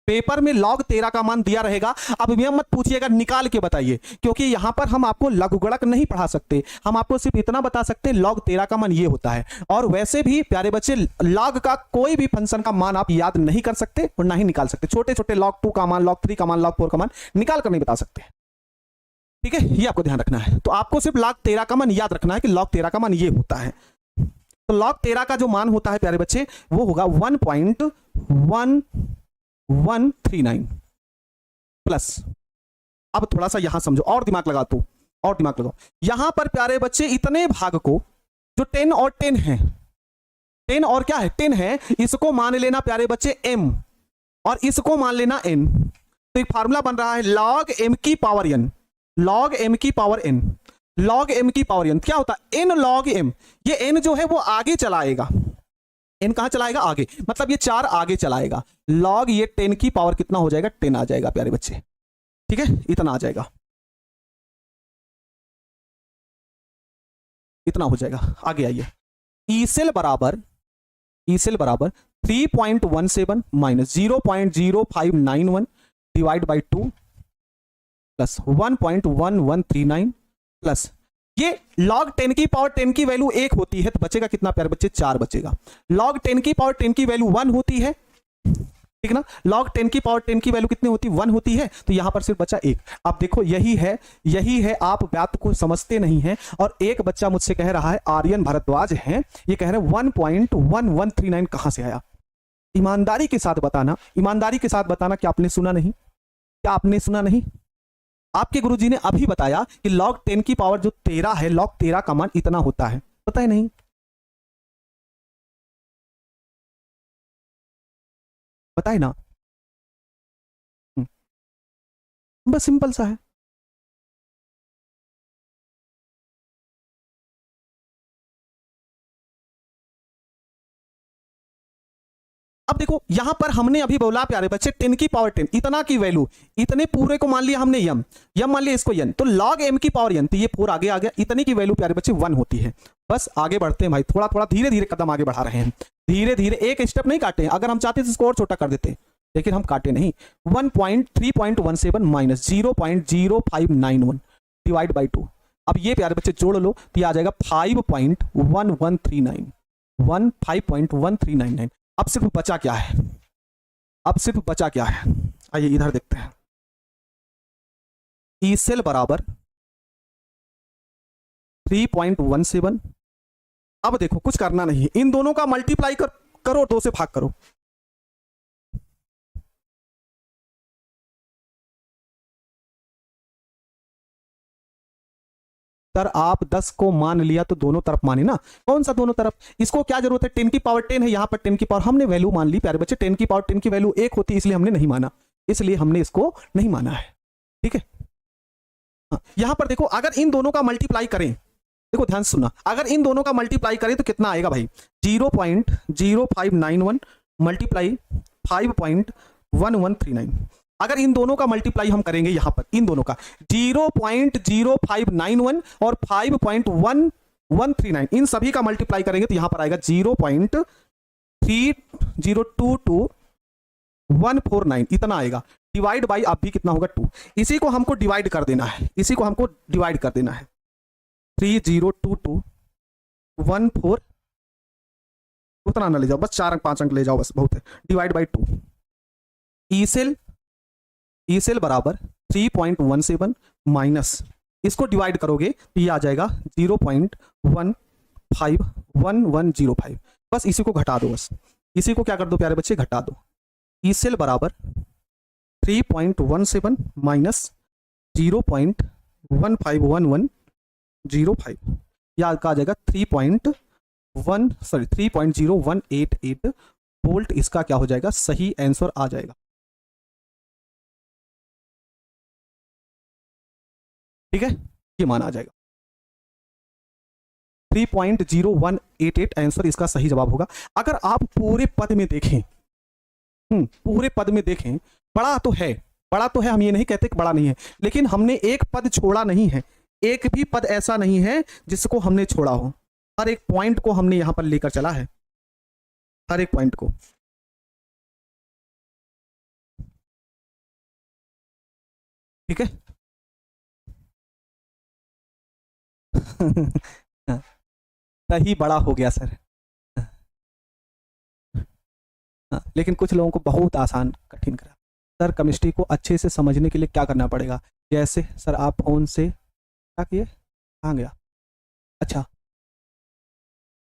पेपर में log 13 का मान दिया रहेगा। अब यह मत पूछिएगा निकाल के बताइए, क्योंकि यहां पर हम आपको लघुगणक नहीं पढ़ा सकते, हम आपको सिर्फ इतना बता सकते हैं log 13 का मान ये होता है। और वैसे भी प्यारे बच्चे log का कोई भी फंक्शन का मान आप याद नहीं कर सकते और ना ही निकाल सकते। छोटे छोटे log 2 का मान, log 3 का मान, log 4 का मान निकाल कर नहीं बता सकते। ठीक है, ये आपको ध्यान रखना है। तो आपको सिर्फ log 13 का मान याद रखना है कि log 13 का मान ये होता है। तो log 13 का जो मान होता है प्यारे बच्चे वो होगा 1.1139 प्लस। अब थोड़ा सा यहां समझो और दिमाग लगा दो, और दिमाग लगाओ। यहां पर प्यारे बच्चे इतने भाग को जो 10 और 10 है, 10 और क्या है? 10 है, इसको मान लेना प्यारे बच्चे m और इसको मान लेना n। तो एक फार्मूला बन रहा है log m की पावर n, log m की पावर n, log m की पावर n क्या होता है n log m। ये n जो है वो आगे चलाएगा, n कहां चलाएगा आगे, मतलब ये 4 आगे चलाएगा, log ये 10 की पावर कितना हो जाएगा 10 आ जाएगा प्यारे बच्चे, ठीक है इतना आ जाएगा, इतना हो जाएगा। आगे आइए, ई सेल बराबर 3.17 minus 0.0591 divide by 2 plus 1.1139 plus ये log 10 की पावर 10 की वैल्यू 1 होती है तो बचेगा कितना प्यारे बच्चे 4 बचेगा। log 10 की पावर 10 की वैल्यू 1 होती है, ठीक ना, log 10 की पावर 10 की वैल्यू कितनी होती है 1 होती है, तो यहां पर सिर्फ बचा 1। अब देखो यही है आप बात को समझते नहीं हैं। और एक बच्चा मुझसे कह रहा है आर्यन भारद्वाज है, ये कह रहे हैं 1.1139 कहां से आया। ईमानदारी के साथ बताना, ईमानदारी के साथ बताना क्या आपने सुना नहीं, क्या आपने सुना नहीं। आपके गुरुजी ने अभी बताया कि log 10 की पावर जो 13 है, log 13 का मान इतना होता है, पता है नहीं, बताए ना, बस सिंपल सा है। अब देखो यहां पर हमने अभी बोला प्यारे बच्चे 10 की पावर 10 इतना की वैल्यू, इतने पूरे को मान लिया हमने यम मान लिया इसको यन, तो log m की पावर n, तो ये 4 आगे आ गया, इतने की वैल्यू प्यारे बच्चे 1 होती है। बस आगे बढ़ते हैं भाई, थोड़ा थोड़ा धीरे धीरे कदम आगे बढ़ा रहे हैं, धीरे धीरे, एक स्टेप नहीं काटे, अगर हम चाहते तो इसको और छोटा कर देते लेकिन हम काटे नहीं। 3.17 माइनस 0.0591 डिवाइड बाई 2, अब ये प्यारे बच्चे जोड़ लो तो ये आ जाएगा 5.1139 5.1399। अब सिर्फ बचा क्या है, अब सिर्फ बचा क्या है, आइए इधर देखते हैं। ई सेल बराबर 3.17, अब देखो कुछ करना नहीं है, इन दोनों का मल्टीप्लाई करो, 2 से भाग करो, सर आप 10 को मान लिया तो दोनों तरफ माने ना, कौन सा दोनों तरफ, इसको क्या जरूरत है, 10 की पावर 10 है, यहां पर 10 की पावर हमने वैल्यू मान ली प्यारे बच्चे, 10 की पावर 10 की वैल्यू 1 होती है, इसलिए हमने नहीं माना, इसलिए हमने इसको नहीं माना है, ठीक है। हाँ, यहां पर देखो अगर इन दोनों का मल्टीप्लाई करें, देखो ध्यान से सुनना, अगर इन दोनों का मल्टीप्लाई करें तो कितना आएगा भाई 0.0591 मल्टीप्लाई 5.1139। अगर इन दोनों का मल्टीप्लाई हम करेंगे यहां पर, इन दोनों का 0.0591 और 5.1139 इन सभी का मल्टीप्लाई करेंगे तो यहां पर आएगा 0.3022 इतना आएगा, डिवाइड बाई अब भी कितना होगा 2, इसी को हमको डिवाइड कर देना है, इसी को हमको डिवाइड कर देना है, 302214, उतना ना ले जाओ, बस 4 अंक 5 अंक ले जाओ, बस बहुत है, डिवाइड बाई 2। ई सेल बराबर 3.17 माइनस इसको डिवाइड करोगे तो ये आ जाएगा 0.151105, बस इसी को घटा दो, बस इसी को क्या कर दो प्यारे बच्चे घटा दो। ई सेल बराबर 3.17 माइनस 0.151105, या आ जाएगा 3.0188 वोल्ट, इसका क्या हो जाएगा सही आंसर आ जाएगा, ठीक है, ये मान आ जाएगा 3.0188 आंसर इसका सही जवाब होगा। अगर आप पूरे पद में देखें, पूरे पद में देखें, बड़ा तो है, बड़ा तो है, हम ये नहीं कहते कि बड़ा नहीं है, लेकिन हमने एक पद छोड़ा नहीं है, एक भी पद ऐसा नहीं है जिसको हमने छोड़ा हो, हर एक पॉइंट को हमने यहां पर लेकर चला है, हर एक पॉइंट को, ठीक है। सही बड़ा हो गया सर, लेकिन कुछ लोगों को बहुत आसान कठिन करा। सर केमिस्ट्री को अच्छे से समझने के लिए क्या करना पड़ेगा, जैसे सर आप फोन से क्या किए, कहाँ गया, अच्छा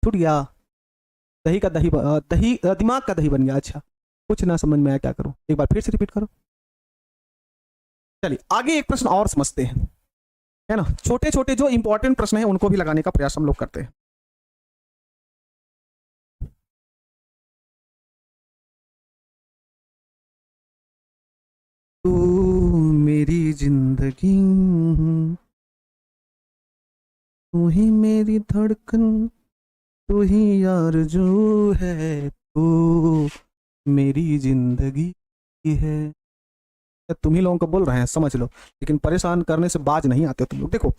छूट गया, दही का दही दही दिमाग का दही बन गया, अच्छा कुछ ना समझ में आया क्या करूं, एक बार फिर से रिपीट करो। चलिए आगे एक प्रश्न और समझते हैं, है ना, छोटे छोटे जो इंपॉर्टेंट प्रश्न हैं उनको भी लगाने का प्रयास हम लोग करते हैं। की, तू ही मेरी धड़कन, तू ही आरज़ू है, तू मेरी जिंदगी है। तुम ही लोगों को बोल रहे हैं, समझ लो, लेकिन परेशान करने से बाज नहीं आते तुम लोग। देखो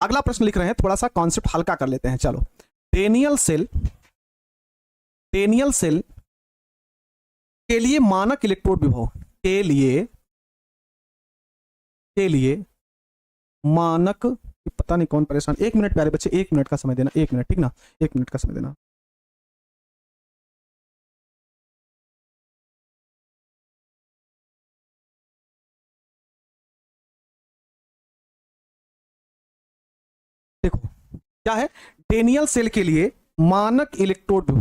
अगला प्रश्न लिख रहे हैं, थोड़ा सा कॉन्सेप्ट हल्का कर लेते हैं। चलो, डेनियल सेल के लिए मानक इलेक्ट्रोड विभव के लिए मानक, पता नहीं कौन परेशान। 1 मिनट प्यारे बच्चे, 1 मिनट का समय देना, 1 मिनट, ठीक ना, 1 मिनट का समय देना। देखो क्या है, डेनियल सेल के लिए मानक इलेक्ट्रोड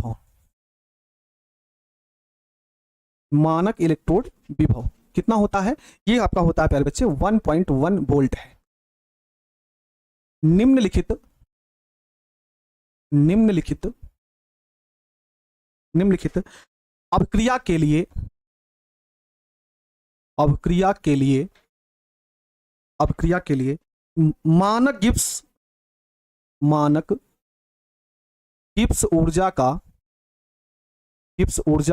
विभव कितना होता है? ये आपका होता है प्यारे बच्चे 1.1 वोल्ट है। निम्नलिखित अभिक्रिया के लिए मानक गिब्स ऊर्जा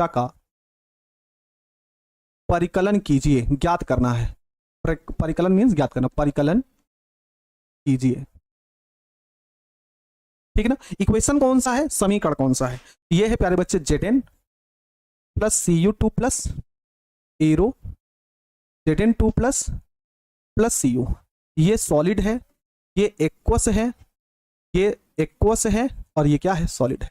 का परिकलन कीजिए, ज्ञात करना है। परिकलन मीन्स ज्ञात करना, परिकलन कीजिए, ठीक है ना। इक्वेशन कौन सा है, समीकरण कौन सा है? ये है प्यारे बच्चे Zn plus Cu2 plus arrow Zn2 plus Cu। ये सॉलिड है, ये एक्वस है, और ये क्या है, सॉलिड है।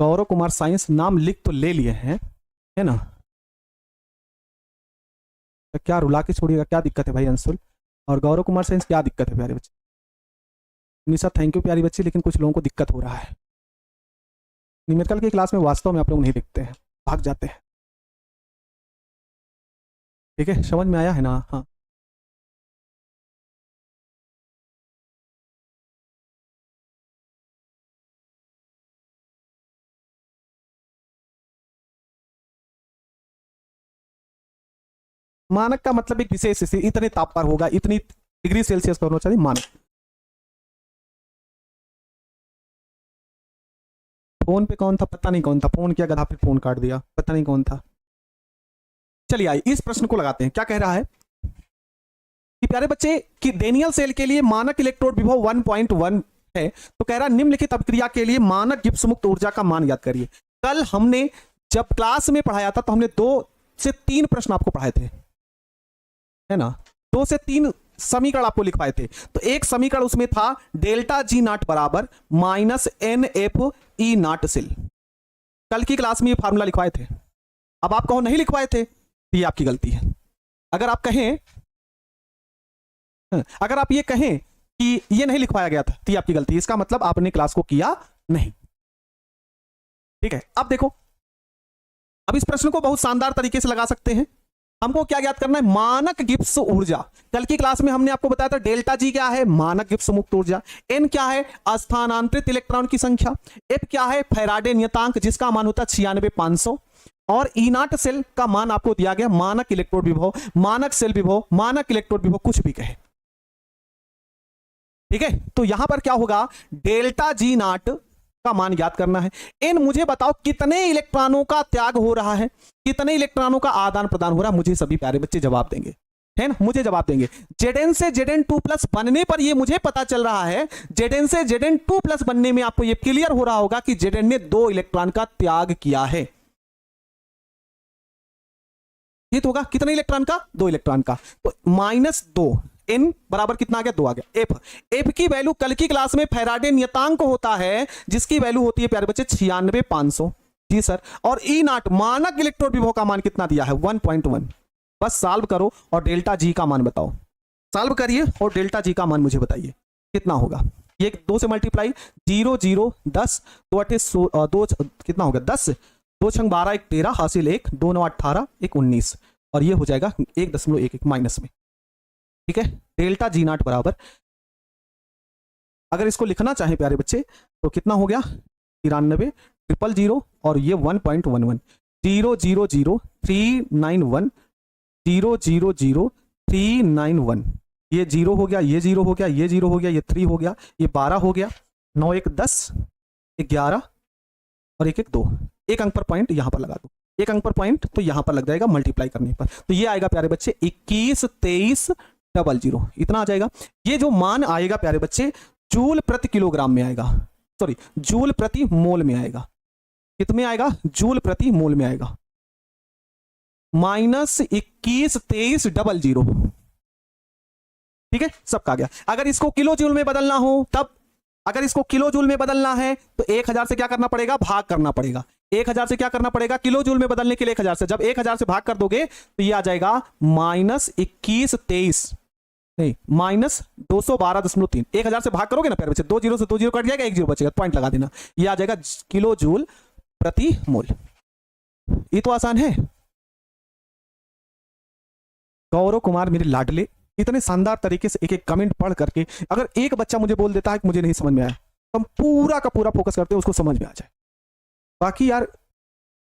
गौरव कुमार साइंस नाम लिख तो ले लिए हैं, है ना। तो क्या रुला के छोड़िएगा, क्या दिक्कत है भाई अंशुल? और गौरव कुमार साइंस क्या दिक्कत है प्यारे बच्चे? निशा थैंक यू प्यारी बच्ची, लेकिन कुछ लोगों को दिक्कत हो रहा है। न्यूमेरिकल की क्लास में वास्तव में आप लोग नहीं दिखते हैं, भाग जाते हैं, ठीक है, समझ में आया है ना? हाँ, मानक का मतलब एक विशेष स्थिति, इतने ताप पर होगा, इतनी डिग्री सेल्सियस पर होना चाहिए मानक। फोन पे कौन था? पता नहीं कौन था। फोन किया, गधा पे फोन काट दिया, पता नहीं कौन था। चलिए आइए इस प्रश्न को लगाते हैं। क्या कह रहा है कि प्यारे बच्चे कि डेनियल सेल के लिए मानक इलेक्ट्रोड विभव 1.1 है, तो कह रहा है निम्नलिखित अभिक्रिया के लिए मानक गिब्स मुक्त ऊर्जा का मान याद करिए। कल हमने जब क्लास में पढ़ाया था तो हमने 2 से 3 प्रश्न आपको पढ़ाए थे, है ना। 2 से 3 समीकरण आपको लिखवाए थे। तो एक समीकरण उसमें था डेल्टा जी नॉट बराबर minus n F E naught cell. कल की क्लास में ये फार्मूला लिखवाए थे। अब आप कहो नहीं लिखवाए थे, ये आपकी गलती है। अगर आप ये कहें कि ये नहीं लिखवाया गया था तो ये आपकी गलती है। इसका मतलब आपने क्लास को किया नहीं, ठीक है। अब देखो, अब इस प्रश्न को बहुत शानदार तरीके से लगा सकते हैं। हमको क्या ज्ञात करना है? मानक गिब्स ऊर्जा। कल की क्लास में हमने आपको बताया था डेल्टा जी क्या है, मानक गिब्स मुक्त ऊर्जा। एन क्या है, स्थानांतरित इलेक्ट्रॉन की संख्या। एफ क्या है, फैराडे नियतांक, जिसका मान होता है 96,500। और ई नॉट सेल का मान आपको दिया गया मानक इलेक्ट्रोड विभव, मानक सेल विभव, मानक इलेक्ट्रोड विभव, कुछ भी कहे, ठीक है। तो यहां पर क्या होगा, डेल्टा जी नॉट का मान ज्ञात करना है। इन मुझे बताओ कितने इलेक्ट्रॉनों का त्याग हो रहा है, कितने इलेक्ट्रॉनों का आदान प्रदान हो रहा है। मुझे सभी प्यारे बच्चे जवाब देंगे, है ना, मुझे जवाब देंगे। Zn से Zn2 प्लस बनने पर ये मुझे पता चल रहा है, Zn से Zn2 प्लस बनने में आपको ये क्लियर हो रहा होगा कि Zn ने 2 इलेक्ट्रॉन का त्याग किया है। ये तो होगा कितने इलेक्ट्रॉन का, 2 इलेक्ट्रॉन का। तो -2 n बराबर कितना आ गया, 2 आ गया। एफ की वैल्यू कल की क्लास में फैराडे नियतांक होता है, जिसकी वैल्यू होती है प्यारे बच्चे 96,500। जी सर। और ई नॉट मानक इलेक्ट्रोड विभव का मान कितना दिया है, 1.1। बस सॉल्व करो और डेल्टा जी का मान बताओ। सॉल्व करिए और डेल्टा जी का मान मुझे बताइए कितना होगा। ये 2 से मल्टीप्लाई, 0 0 10 2 8 2 कितना होगा 10, 2 6 12 1 13 हासिल 1 2 9 18 1 19, और ये हो जाएगा 1.11 माइनस में, ठीक है। डेल्टा जी नॉट बराबर, अगर इसको लिखना चाहे प्यारे बच्चे तो कितना हो गया, 93 000 और ये 1.11, 0 0 0 391 0.00391। ये 0 हो गया, ये 0 हो गया, ये 0 हो गया, ये 3 हो गया, ये 12 हो गया, 9 1 10, 11 और 1 1 2। एक अंक पर पॉइंट यहां पर लगा दो, एक अंक पर पॉइंट तो यहां पर लग जाएगा मल्टीप्लाई करने पर, तो ये आएगा प्यारे बच्चे 21 23 00, इतना आ जाएगा। ये जो मान आएगा प्यारे बच्चे जूल प्रति किलोग्राम में आएगा, सॉरी जूल प्रति मोल में आएगा। कितने आएगा? जूल प्रति मोल में आएगा, -21 23 00। ठीक है, सबका आ गया। अगर इसको किलो जूल में बदलना हो तब, अगर इसको किलो जूल में बदलना है तो 1000 से क्या करना पड़ेगा? भाग करना पड़ेगा। 1000 से क्या करना पड़ेगा? किलो जूल में बदलने के लिए 1000 से, जब 1000 से भाग कर दोगे तो ये आ जाएगा -21 23 नहीं -212.3। 1000 से भाग करोगे ना प्यारे बच्चे, 2 0 से 2 0 कट जाएगा, 1 0 बचेगा, पॉइंट लगा देना। ये आ जाएगा किलो जूल प्रति मोल। ये तो आसान है। गौरव कुमार मेरे लाडले, इतने शानदार तरीके से एक एक कमेंट पढ़ करके, अगर एक बच्चा मुझे बोल देता है कि मुझे नहीं समझ में आया, तो हम पूरा का पूरा फोकस करते हैं उसको समझ में आ जाए। बाकी यार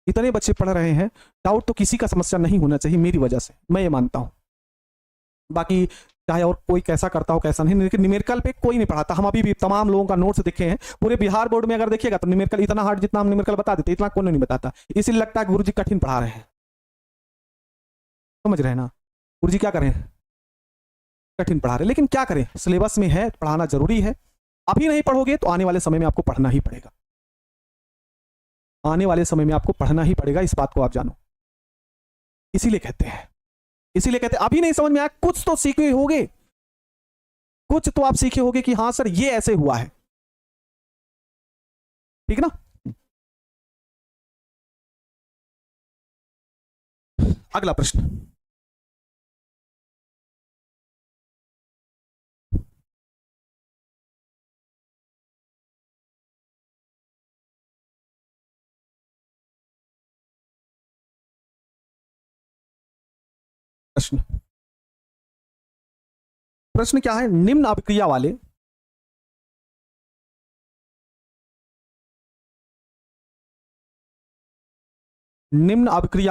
इतने बच्चे पढ़ रहे हैं, डाउट तो किसी का समस्या नहीं होना चाहिए मेरी वजह से, मैं ये मानता हूं। बाकी चाहे और कोई कैसा करता हो कैसा नहीं, लेकिन न्यूमेरिकल पे कोई नहीं पढ़ाता। हम अभी भी तमाम लोगों का नोट्स देखे हैं, पूरे बिहार बोर्ड में अगर देखिएगा तो न्यूमेरिकल इतना हार्ड जितना हम न्यूमेरिकल बता देते इतना कोई नहीं बताता। इसीलिए लगता है गुरुजी कठिन पढ़ा रहे हैं, समझ रहे हैं ना? गुरुजी क्या करें, कठिन पढ़ा रहे, लेकिन क्या करें, सिलेबस में है, पढ़ाना जरूरी है। अभी नहीं पढ़ोगे तो आने वाले समय में आपको पढ़ना ही पड़ेगा, आने वाले समय में आपको पढ़ना ही पड़ेगा, इस बात को आप जानो। इसीलिए कहते हैं अभी नहीं समझ में आया, कुछ तो सीखे होगे, कुछ तो आप सीखे होगे कि हां सर ये ऐसे हुआ है, ठीक ना? अगला प्रश्न, प्रश्न क्या है? निम्न अभिक्रिया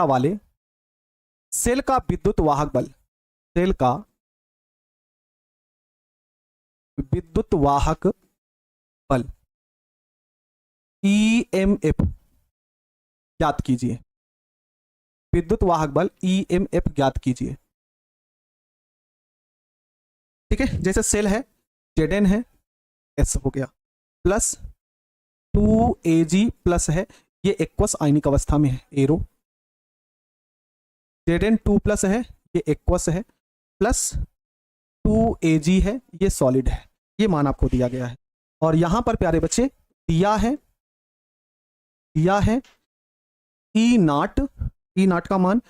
वाले सेल का विद्युत वाहक बल, सेल का विद्युत वाहक बल EMF ज्ञात कीजिए। विद्युत वाहक बल EMF ज्ञात कीजिए। ठीक है, जैसे सेल है, Zn है, S हो गया, प्लस 2Ag प्लस है, ये एक्वस आयनिक अवस्था में है, एरो। Zn 2 प्लस है, ये एक्वस है, प्लस 2Ag है, ये सॉलिड है। ये मान आपको दिया गया है, और यहां पर प्यारे बच्चे दिया है E नॉट का मान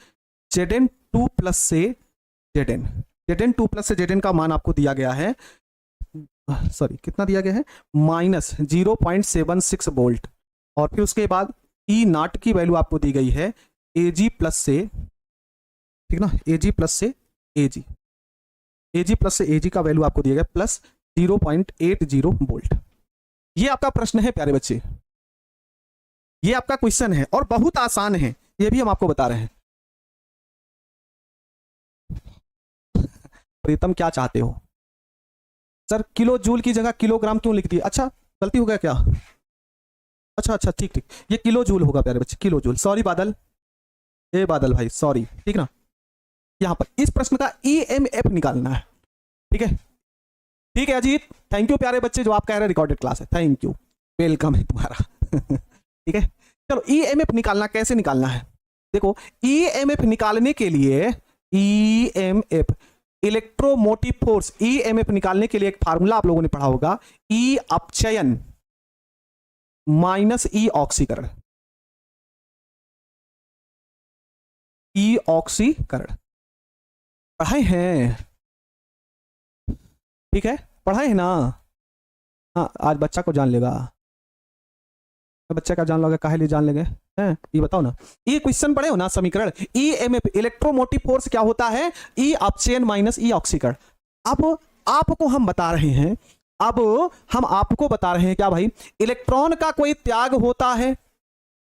Zn 2 प्लस से Zn 2 प्लस से Zn का मान आपको दिया गया है, सॉरी कितना दिया गया है, -0.76 वोल्ट। और फिर उसके बाद E नॉट की वैल्यू आपको दी गई है Ag प्लस से, ठीक ना, Ag प्लस से Ag का वैल्यू आपको दिया गया प्लस 0.80 वोल्ट। ये आपका प्रश्न है प्यारे बच्चे, ये आपका क्वेश्चन है और बहुत आसान है, ये भी हम आपको बता रहे हैं। प्रीतम क्या चाहते हो सर, किलो जूल की जगह किलोग्राम क्यों लिख दिया? अच्छा गलती हो गया क्या? अच्छा ठीक, ये किलो जूल होगा प्यारे बच्चे, किलो जूल। सॉरी बादल, ए बादल भाई सॉरी, ठीक ना। यहां पर इस प्रश्न का EMF निकालना है, ठीक है अजीत, थैंक यू प्यारे बच्चे जो आप कह रहे हैं रिकॉर्डेड क्लास है, थैंक यू, वेलकम है तुम्हारा। ठीक है, चलो EMF निकालना, कैसे निकालना है? देखो EMF निकालने के लिए, EMF इलेक्ट्रोमोटिव फोर्स, EMF निकालने के लिए एक फार्मूला आप लोगों ने पढ़ा होगा, E अपचयन माइनस E ऑक्सीकरण, E ऑक्सीकरण पढ़ाए हैं, ठीक है पढ़ाए हैं ना? हाँ आज बच्चा को जान लेगा, बच्चा का जान लोगे, काहे लिए जान लेंगे हैं, ये बताओ ना। ये क्वेश्चन पढ़े हो ना, समीकरण EMF इलेक्ट्रोमोटिव फोर्स क्या होता है, E अपचयन माइनस E ऑक्सीकरण। अब आपको हम बता रहे हैं, क्या भाई, इलेक्ट्रॉन का कोई त्याग होता है,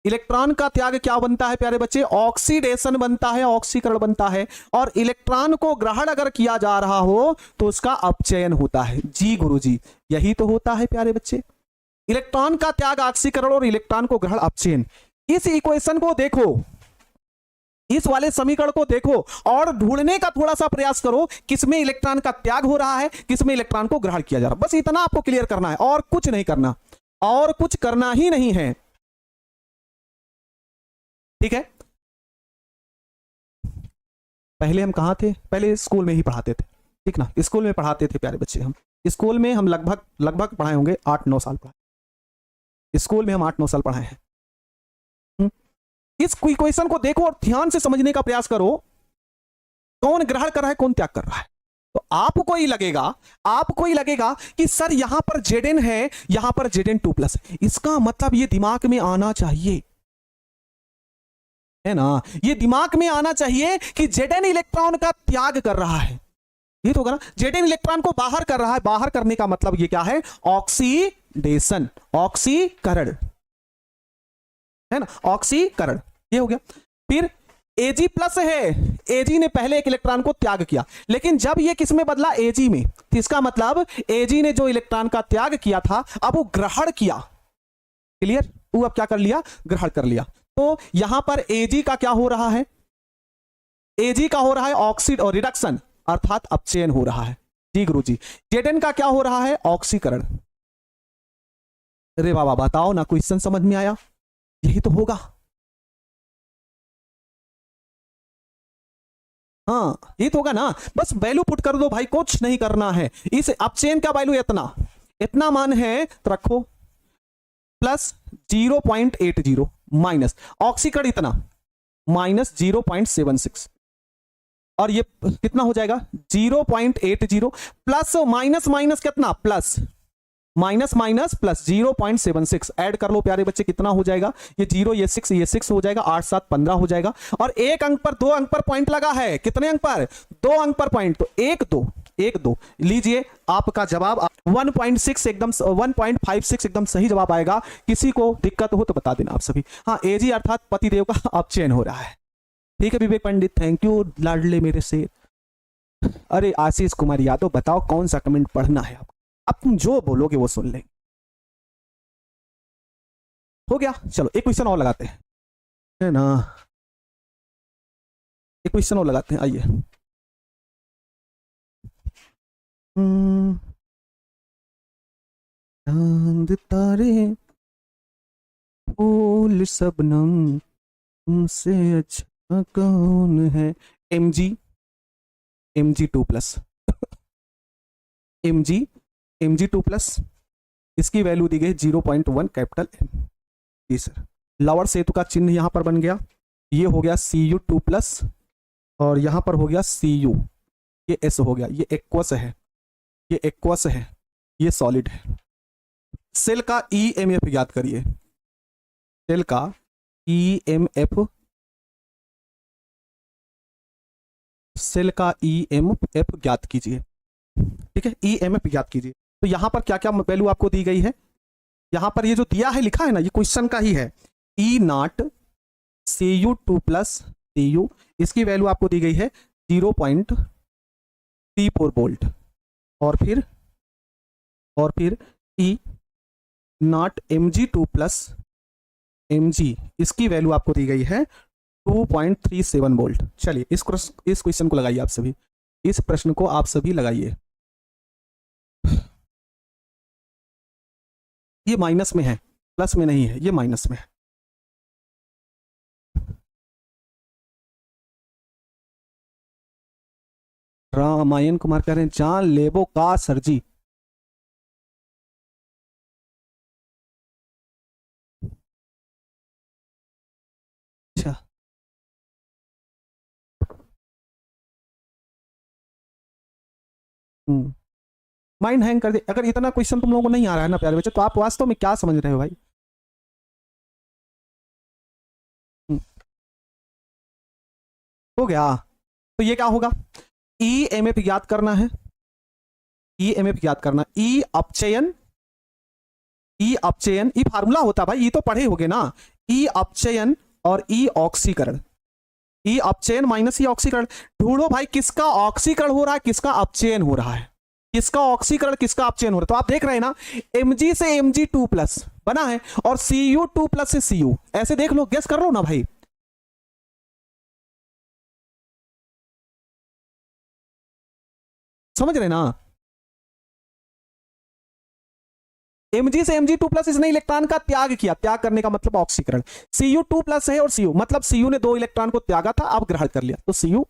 इलेक्ट्रॉन का त्याग क्या बनता है प्यारे बच्चे, ऑक्सीडेशन बनता है, ऑक्सीकरण बनता है। और इलेक्ट्रॉन को ग्रहण अगर किया जा रहा हो तो उसका अपचयन होता है। जी गुरुजी, यही तो होता है प्यारे बच्चे, इलेक्ट्रॉन का त्याग ऑक्सीकरण और इलेक्ट्रॉन को ग्रहण अपचयन। इस इक्वेशन को देखो, इस वाले समीकरण को देखो और ढूंढने का थोड़ा सा प्रयास करो किसमें इलेक्ट्रॉन का त्याग हो रहा है, किसमें इलेक्ट्रॉन को ग्रहण किया जा रहा है। बस इतना आपको क्लियर करना है और कुछ नहीं करना, और कुछ करना ही नहीं है। ठीक है, पहले हम कहां थे, पहले स्कूल में ही पढ़ाते थे, ठीक ना, स्कूल में पढ़ाते थे प्यारे बच्चे। हम स्कूल में हम लगभग पढ़ाए होंगे 8-9 साल पढ़ाए, स्कूल में हम 8-9 साल पढ़ाए हैं। इस इक्वेशन को देखो और ध्यान से समझने का प्रयास करो, कौन ग्रहण कर रहा है, कौन त्याग कर रहा है। तो आपको ही लगेगा कि सर यहां पर Zn है, यहां पर Zn2+, इसका मतलब ये दिमाग में आना चाहिए, है ना, ये दिमाग में आना चाहिए कि Zn इलेक्ट्रॉन का त्याग कर रहा है। ये तो होगा ना, Zn इलेक्ट्रॉन को बाहर कर रहा है, बाहर करने का मतलब ये क्या है, ऑक्सीडेशन, ऑक्सीकरण, है ना, ऑक्सीकरण, ये हो गया। फिर Ag+ है, Ag ने पहले एक इलेक्ट्रॉन को त्याग किया, लेकिन जब ये किस में बदला, Ag में, तो इसका मतलब Ag ने जो इलेक्ट्रॉन का त्याग किया था अब वो ग्रहण किया, क्लियर, वो अब क्या कर लिया, ग्रहण कर लिया। तो यहां पर Ag का क्या हो रहा है, Ag का हो रहा है ऑक्सीड और रिडक्शन, अर्थात अपचयन हो रहा है। जी गुरुजी, Zn का क्या हो रहा है, ऑक्सीकरण। अरे बाबा बताओ ना, क्वेश्चन समझ में आया, यही तो होगा। हाँ ये तो होगा ना, बस वैल्यू पुट कर दो भाई, कुछ नहीं करना है। इस अपचयन का वैल्यू इतना मान है तो रखो, प्लस 0.80 माइनस ऑक्सीकरण इतना माइनस 0.76, और ये कितना हो जाएगा 0.80 प्लस माइनस माइनस कितना plus, minus minus plus 0.76 add कर लो प्यारे बच्चे, कितना हो जाएगा, ये 0 ये 6 हो जाएगा, 8 7 15 हो जाएगा। और एक अंक पर 2 अंक पर पॉइंट लगा है, कितने अंक पर, 2 अंक पर पॉइंट, तो 1 2 लीजिए, आपका जवाब 1.6 एकदम 1.56 एकदम सही जवाब आएगा। किसी को दिक्कत हो तो बता देना आप सभी। हाँ Ag अर्थात पतिदेव का अपचयन हो रहा है। ठीक है विवेक पंडित, थैंक यू लाडले मेरे से। अरे आशीष कुमार यादव बताओ कौन सा कमेंट पढ़ना है आपको, अब तुम जो बोलोगे वो सुन लेंगे। हो गया, चलो एक क्वेश्चन और लगाते हैं, है ना, एक क्वेश्चन और लगाते हैं, आइए। चांद तारे फूल शबनम तुमसे अच्छा कौन है, Mg2+, Mg2+, इसकी वैल्यू दी गई 0.1 कैपिटल M। जी सर, लवर सेतु का चिन्ह यहां पर बन गया, ये हो गया Cu2+, और यहां पर हो गया Cu, ये S हो गया, ये एक्वस है, ये एक्वस है, ये सॉलिड है। सेल का EMF याद करिए, सेल का EMF, सेल का EMF ज्ञात कीजिए, ठीक है, EMF ज्ञात कीजिए। तो यहां पर क्या क्या वैल्यू आपको दी गई है, यहां पर ये जो दिया है लिखा है ना, ये क्वेश्चन का ही है, E0 Cu2+ Cu, इसकी वैल्यू आपको दी गई है 0.34 वोल्ट, और फिर E0 Mg2+ Mg, इसकी वैल्यू आपको दी गई है 2.37 वोल्ट। चलिए इस क्वेश्चन को लगाइए आप सभी, इस प्रश्न को आप सभी लगाइए। ये माइनस में है, प्लस में नहीं है, ये माइनस में है। रामायण कुमार कह रहे हैं जान लेबो का सर जी, अच्छा माइंड हैंग कर दे। अगर इतना क्वेश्चन तुम लोगों को नहीं आ रहा है ना प्यारे बच्चे, तो आप वास्तव में क्या समझ रहे हो भाई। हो गया, तो ये क्या होगा, EMF याद करना है, EMF याद करना, E अपचयन, E फार्मूला होता भाई, ये तो पढ़े होगे ना, ई अपचयन और ई ऑक्सीकरण, ई अपचयन माइनस ई ऑक्सीकरण। ढूंढो भाई किसका ऑक्सीकरण हो रहा है, किसका अपचयन हो रहा है, किसका ऑक्सीकरण किसका अपचयन हो रहा है। तो आप देख रहे हैं ना, Mg से Mg2+ बना है और Cu2+ से Cu, ऐसे देख लो, गेस कर लो ना भाई। समझ रहे ना, Mg से Mg2+ इसने इलेक्ट्रॉन का त्याग किया, त्याग करने का मतलब ऑक्सीकरण। Cu2+ है और Cu मतलब Cu ने 2 इलेक्ट्रॉन को त्यागा था, अब ग्रहण कर लिया, तो Cu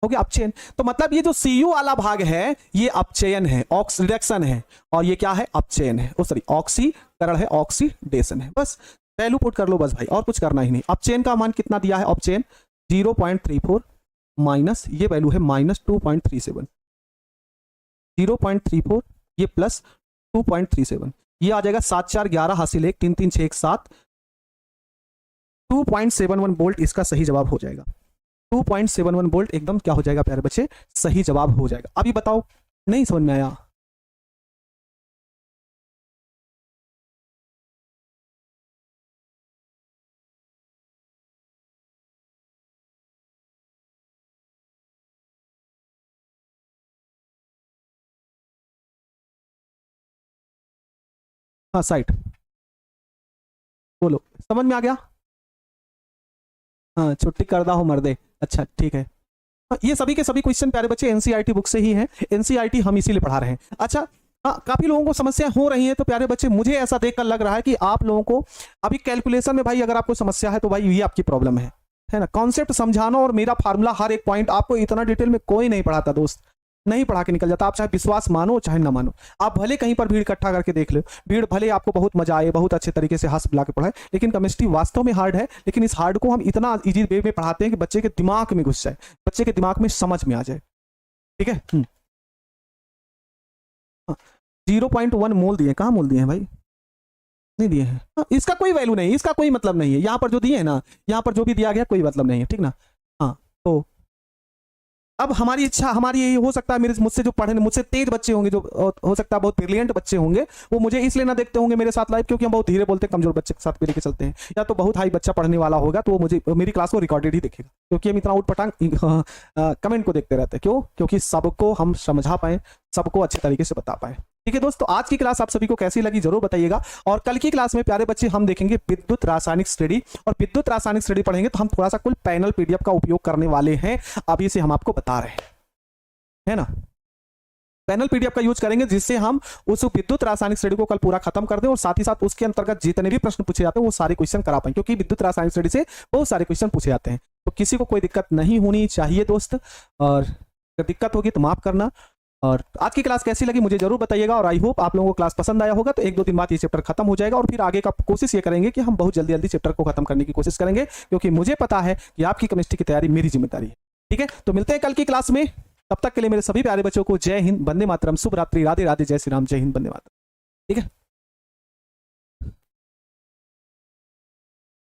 हो गया अपचयन। तो मतलब ये जो Cu वाला भाग है ये अपचयन है, रिडक्शन है, और ये क्या है, अपचयन है, ओ सॉरी ऑक्सीकरण है, ऑक्सीडेशन है। बस वैल्यू पुट कर लो बस भाई, और कुछ करना ही नहीं। अपचयन का मान कितना दिया है, अपचयन 0.34 माइनस ये वैल्यू है -2.37, 0.34 ये प्लस 2.37, ये आ जाएगा 7 4 11 हासिल 1 3 3 6 1 7, 2.71 वोल्ट इसका सही जवाब हो जाएगा। 2.71 वोल्ट एकदम क्या हो जाएगा प्यारे बच्चे, सही जवाब हो जाएगा। अभी बताओ नहीं समझ में आया? हाँ साइट बोलो, समझ में आ गया? हाँ छुट्टी करदा हो मर्दे, अच्छा ठीक है। हाँ, ये सभी के सभी क्वेश्चन प्यारे बच्चे एनसीईआरटी बुक से ही हैं, एनसीईआरटी हम इसीलिए पढ़ा रहे हैं। अच्छा हाँ, काफी लोगों को समस्या हो रही है, तो प्यारे बच्चे मुझे ऐसा देखकर लग रहा है कि आप लोगों को अभी कैलकुलेशन में भाई अगर आपको समस्या है तो भाई ये आपकी प्रॉब्लम है ना। कॉन्सेप्ट समझाना और मेरा फार्मूला हर एक पॉइंट आपको इतना डिटेल में कोई नहीं पढ़ाता दोस्त, नहीं पढ़ा के निकल जाता। आप चाहे विश्वास मानो चाहे ना मानो, आप भले कहीं पर भीड़ इकट्ठा करके देख लो, भीड़ भले आपको बहुत मजा आए, बहुत अच्छे तरीके से हंस बुला के पढ़ाए, लेकिन केमिस्ट्री वास्तव में हार्ड है। लेकिन इस हार्ड को हम इतना इजी वे में पढ़ाते हैं कि बच्चे के दिमाग में घुस जाए, बच्चे के दिमाग में समझ में आ जाए, ठीक है। 0.1 मोल दिए, कहाँ मोल दिए हैं भाई, नहीं दिए हैं। हाँ, इसका कोई वैल्यू नहीं, इसका कोई मतलब नहीं है, यहाँ पर जो दिए है ना, यहाँ पर जो भी दिया गया कोई मतलब नहीं है, ठीक ना। हाँ तो अब हमारी इच्छा, हमारी यही हो सकता है, मेरे मुझसे जो पढ़े, मुझसे तेज बच्चे होंगे, जो हो सकता है बहुत ब्रिलियंट बच्चे होंगे, वो मुझे इसलिए ना देखते होंगे मेरे साथ लाइव क्योंकि हम बहुत धीरे बोलते हैं, कमजोर बच्चे के साथ लेके चलते हैं। या तो बहुत हाई बच्चा पढ़ने वाला होगा तो वो मुझे मेरी क्लास को रिकॉर्डेड ही देखेगा, क्योंकि हम इतना उठपटांग कमेंट को देखते रहते हैं। क्यों? क्योंकि सबको हम समझा पाए, सबको अच्छे तरीके से बता पाए। ठीक है दोस्तों, आज की क्लास आप सभी को कैसी लगी जरूर बताइएगा। और कल की क्लास में प्यारे बच्चे हम देखेंगे विद्युत रासायनिक स्टडी, और विद्युत रासायनिक स्टडी पढ़ेंगे तो हम थोड़ा सा कुल पैनल पीडीएफ का उपयोग करने वाले हैं, अभी से हम आपको बता रहे हैं, है ना। पैनल पीडीएफ का यूज करेंगे जिससे हम उस विद्युत रासायनिक स्टडी को कल पूरा खत्म कर दें, और साथ ही साथ उसके अंतर्गत जितने भी प्रश्न पूछे जाते हैं वो सारे क्वेश्चन करा पाएं, क्योंकि विद्युत रासायनिक स्टडी से बहुत सारे क्वेश्चन पूछे जाते हैं। तो किसी को कोई दिक्कत नहीं होनी चाहिए दोस्त, और अगर दिक्कत होगी तो माफ करना। और आज की क्लास कैसी लगी मुझे जरूर बताइएगा, और आई होप आप लोगों को क्लास पसंद आया होगा। तो 1-2 दिन बाद ये चैप्टर खत्म हो जाएगा, और फिर आगे का कोशिश ये करेंगे कि हम बहुत जल्दी जल्दी चैप्टर को खत्म करने की कोशिश करेंगे, क्योंकि मुझे पता है कि आपकी केमिस्ट्री की तैयारी मेरी जिम्मेदारी है। ठीक है, तो मिलते हैं कल की क्लास में, तब तक के लिए मेरे सभी प्यारे बच्चों को जय हिंद, वंदे मातरम, शुभ रात्रि, राधे राधे, जय श्री राम, जय हिंद, वंदे मातरम। ठीक है।